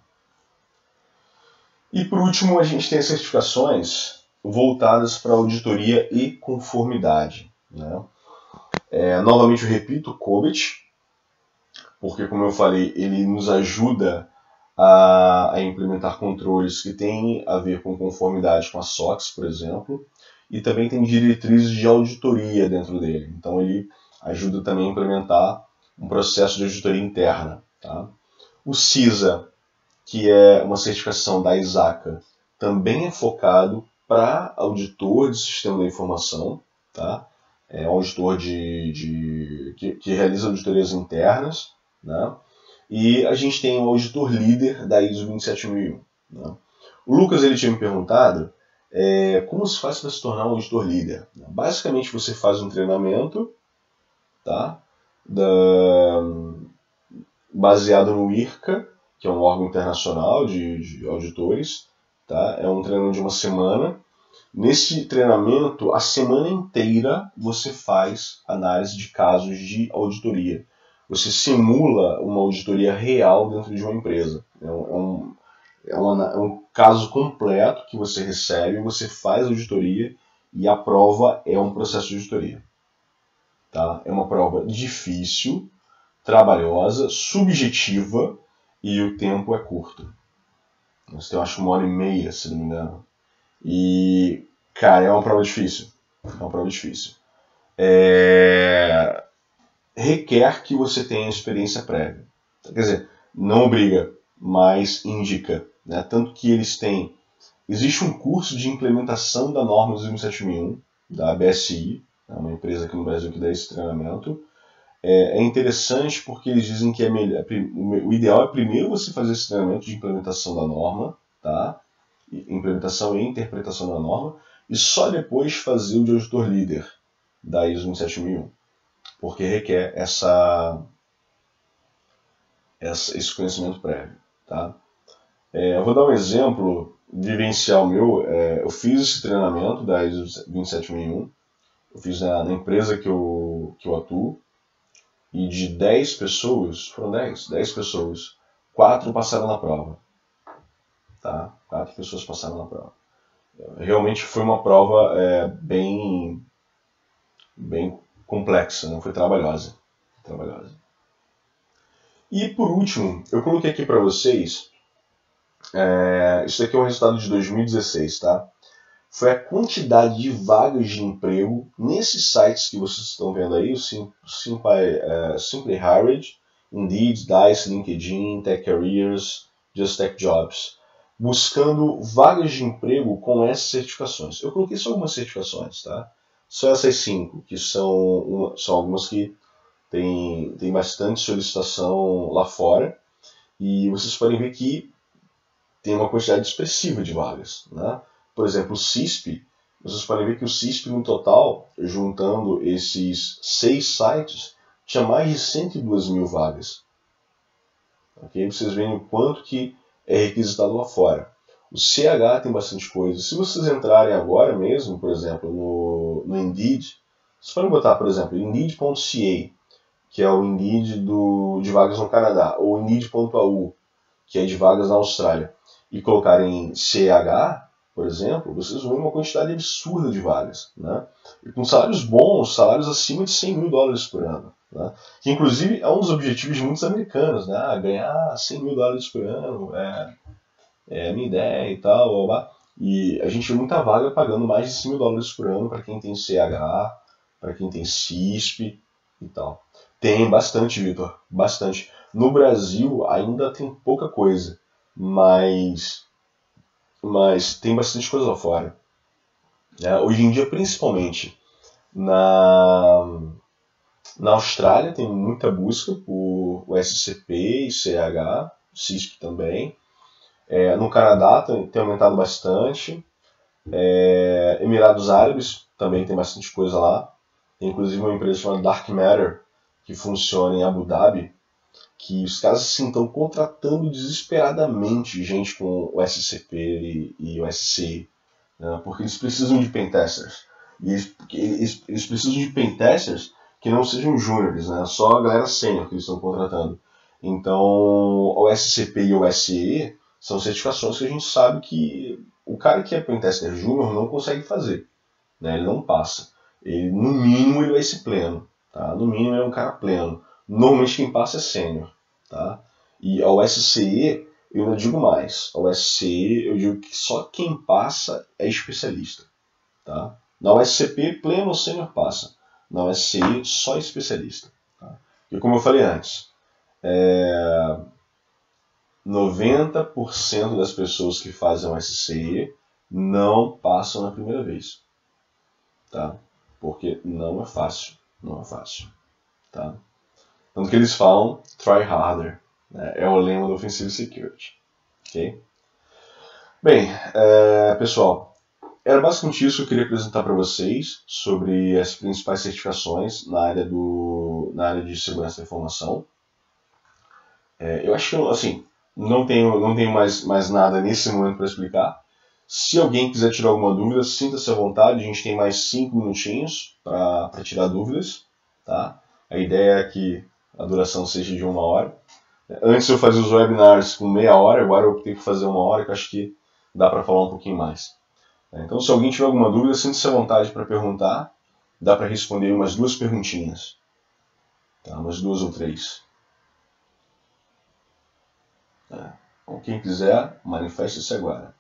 E por último, a gente tem as certificações voltadas para auditoria e conformidade. Né? Novamente eu repito o COBIT, porque como eu falei, ele nos ajuda a implementar controles que têm a ver com conformidade com a SOX, por exemplo, e também tem diretrizes de auditoria dentro dele. Então ele ajuda também a implementar um processo de auditoria interna. Tá? O CISA, que é uma certificação da ISACA, também é focado para auditor de sistema da informação, tá? É um auditor que realiza auditorias internas, né? E a gente tem o auditor líder da ISO 27001. Né? O Lucas ele tinha me perguntado como se faz para se tornar um auditor líder. Basicamente você faz um treinamento, tá? Baseado no IRCA, que é um órgão internacional de auditores. Tá? É um treinamento de uma semana. Nesse treinamento, a semana inteira você faz análise de casos de auditoria. Você simula uma auditoria real dentro de uma empresa. É um caso completo que você recebe, você faz a auditoria e a prova é um processo de auditoria. Tá? É uma prova difícil, trabalhosa, subjetiva e o tempo é curto. Você tem, eu acho, 1h30, se não me engano. E, cara, é uma prova difícil. Requer que você tenha experiência prévia. Quer dizer, não obriga, mas indica. Né? Tanto que eles têm... Existe um curso de implementação da norma 27001, da BSI, uma empresa aqui no Brasil que dá esse treinamento. É interessante porque eles dizem que o ideal é primeiro você fazer esse treinamento de implementação da norma, tá? Implementação e interpretação da norma, e só depois fazer o de auditor líder da ISO 27001, porque requer esse conhecimento prévio. Tá? Eu vou dar um exemplo vivencial meu. Eu fiz esse treinamento da ISO 27001, eu fiz na empresa que eu atuo, e de 10 pessoas, foram 10 pessoas, 4 passaram na prova. Tá? 4 pessoas passaram na prova. Realmente foi uma prova bem complexa, não foi trabalhosa. E por último, eu coloquei aqui para vocês, isso aqui é um resultado de 2016, tá? Foi a quantidade de vagas de emprego nesses sites que vocês estão vendo aí, o Simply Hired, Indeed, Dice, LinkedIn, Tech Careers, Just Tech Jobs, buscando vagas de emprego com essas certificações. Eu coloquei só algumas certificações, tá? Só essas 5, que são algumas que tem bastante solicitação lá fora, e vocês podem ver que tem uma quantidade expressiva de vagas, né? Por exemplo, o CISP, vocês podem ver que o CISP no total, juntando esses 6 sites, tinha mais de 102 mil vagas. Okay? Vocês veem o quanto que é requisitado lá fora. O CH tem bastante coisa. Se vocês entrarem agora mesmo, por exemplo, no Indeed, vocês podem botar, por exemplo, Indeed.ca, que é o Indeed de vagas no Canadá, ou Indeed.au, que é de vagas na Austrália, e colocarem CH, por exemplo, vocês vão ver uma quantidade absurda de vagas, né? E com salários bons, salários acima de $100 mil por ano, né? Que inclusive é um dos objetivos de muitos americanos, né? Ganhar $100 mil por ano é a minha ideia e tal, e a gente vê muita vaga pagando mais de $100 mil por ano para quem tem CH, para quem tem CISP e tal. Tem bastante, Vitor, bastante. No Brasil ainda tem pouca coisa, mas tem bastante coisa lá fora. Hoje em dia, principalmente Na Austrália tem muita busca por SCP e CH, CISP também. No Canadá tem aumentado bastante. Emirados Árabes também tem bastante coisa lá. Tem inclusive uma empresa chamada Dark Matter, que funciona em Abu Dhabi, que os caras assim, estão contratando desesperadamente gente com o SCP e o SCI, né? Porque eles precisam de pentesters. E eles precisam de pentesters que não sejam júniores, né? Só a galera sênior que eles estão contratando. Então, o SCP e o SE são certificações que a gente sabe que o cara que é pentester júnior não consegue fazer, né? Ele não passa. Ele, no mínimo ele vai ser pleno, tá? No mínimo ele é um cara pleno. Normalmente quem passa é sênior, tá? E ao SCE eu não digo mais. Ao SCE eu digo que só quem passa é especialista, tá? Na USCP pleno ou sênior passa. Na USCE só especialista, tá? E como eu falei antes, 90% das pessoas que fazem o SCE não passam na primeira vez, tá? Porque não é fácil, tá? Tanto que eles falam try harder, né? É o lema do Offensive Security, ok? Bem, pessoal, era basicamente isso que eu queria apresentar para vocês sobre as principais certificações na área de segurança da informação. Eu acho que, assim, não tenho mais nada nesse momento para explicar. Se alguém quiser tirar alguma dúvida, sinta-se à vontade. A gente tem mais 5 minutinhos para tirar dúvidas, tá? A ideia é que a duração seja de 1 hora. Antes eu fazia os webinars com meia hora, agora eu optei por fazer 1 hora, que eu acho que dá para falar um pouquinho mais. Então, se alguém tiver alguma dúvida, sinta-se à vontade para perguntar. Dá para responder umas 2 perguntinhas, tá? Umas 2 ou 3. Então, quem quiser, manifeste-se agora.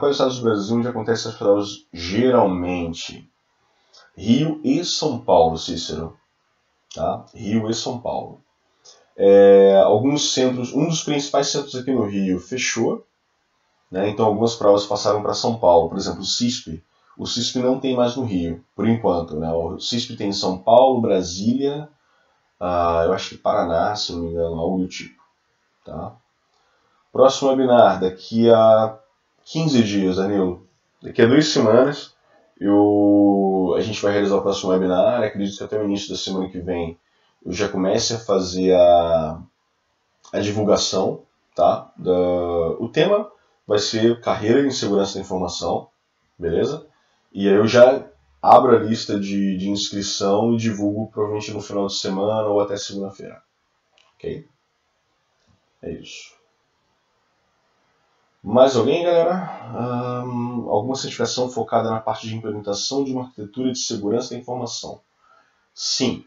Quais estados do Brasil onde acontecem as provas geralmente? Rio e São Paulo, Cícero. Tá? Rio e São Paulo. Alguns centros, um dos principais centros aqui no Rio fechou, né? Então algumas provas passaram para São Paulo. Por exemplo, o CISP. O CISP não tem mais no Rio, por enquanto, né? O CISP tem em São Paulo, Brasília, eu acho que Paraná, se não me engano, algo do tipo. Tá? Próximo webinar, daqui a 15 dias, Danilo. Daqui a 2 semanas a gente vai realizar o próximo webinar. Acredito que até o início da semana que vem eu já comece a fazer a divulgação, tá? O tema vai ser carreira em segurança da informação, beleza? E aí eu já abro a lista de inscrição e divulgo provavelmente no final de semana ou até segunda-feira, ok? É isso. Mais alguém, galera? Alguma certificação focada na parte de implementação de uma arquitetura de segurança da informação? Sim.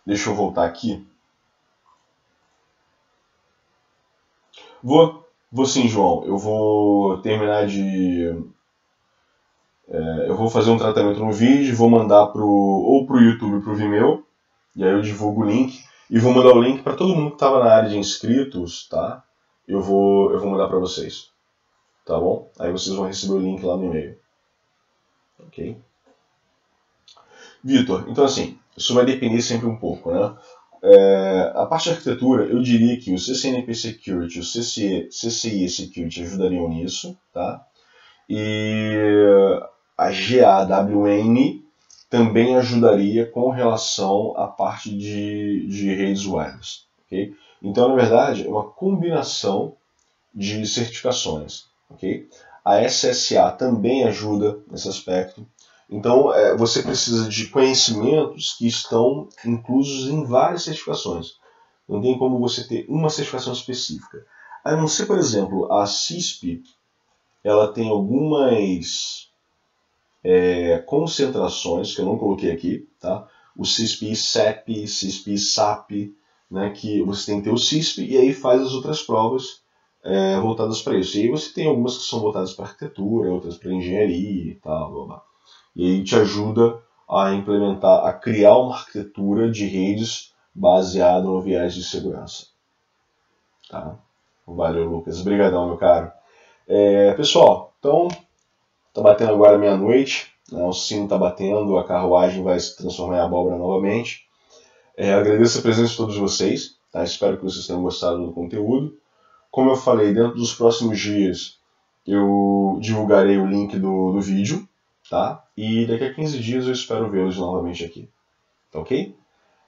Deixa eu voltar aqui. Vou sim, João. Eu vou terminar eu vou fazer um tratamento no vídeo, vou mandar ou pro YouTube ou pro Vimeo, e aí eu divulgo o link. E vou mandar o link para todo mundo que estava na área de inscritos, tá? Eu vou mandar para vocês, tá bom? Aí vocês vão receber o link lá no e-mail, ok? Vitor, então assim, isso vai depender sempre um pouco, né? A parte de arquitetura, eu diria que o CCNP Security e o CCIE Security ajudariam nisso, tá? E a GAWN também ajudaria com relação à parte de redes wireless, ok? Então, na verdade, é uma combinação de certificações, ok? A SSA também ajuda nesse aspecto. Então, você precisa de conhecimentos que estão inclusos em várias certificações. Não tem como você ter uma certificação específica. A não ser, por exemplo, a CISP, ela tem algumas concentrações, que eu não coloquei aqui, tá? O CISP CEP, CISP SAP, né? Que você tem que ter o CISP e aí faz as outras provas voltadas para isso. E aí você tem algumas que são voltadas para arquitetura, outras para engenharia e tal, blá, blá. E aí te ajuda a implementar, a criar uma arquitetura de redes baseada no viés de segurança. Tá? Valeu, Lucas. Obrigadão, meu caro. Pessoal, então, tá batendo agora meia-noite. né? O sino está batendo, a carruagem vai se transformar em abóbora novamente. Agradeço a presença de todos vocês, tá? Espero que vocês tenham gostado do conteúdo. Como eu falei, dentro dos próximos dias eu divulgarei o link do vídeo, tá? E daqui a 15 dias eu espero vê-los novamente aqui, tá ok?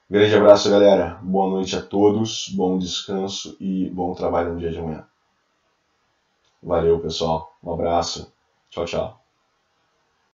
Grande abraço, galera. Boa noite a todos, bom descanso e bom trabalho no dia de amanhã. Valeu, pessoal. Um abraço. Tchau, tchau.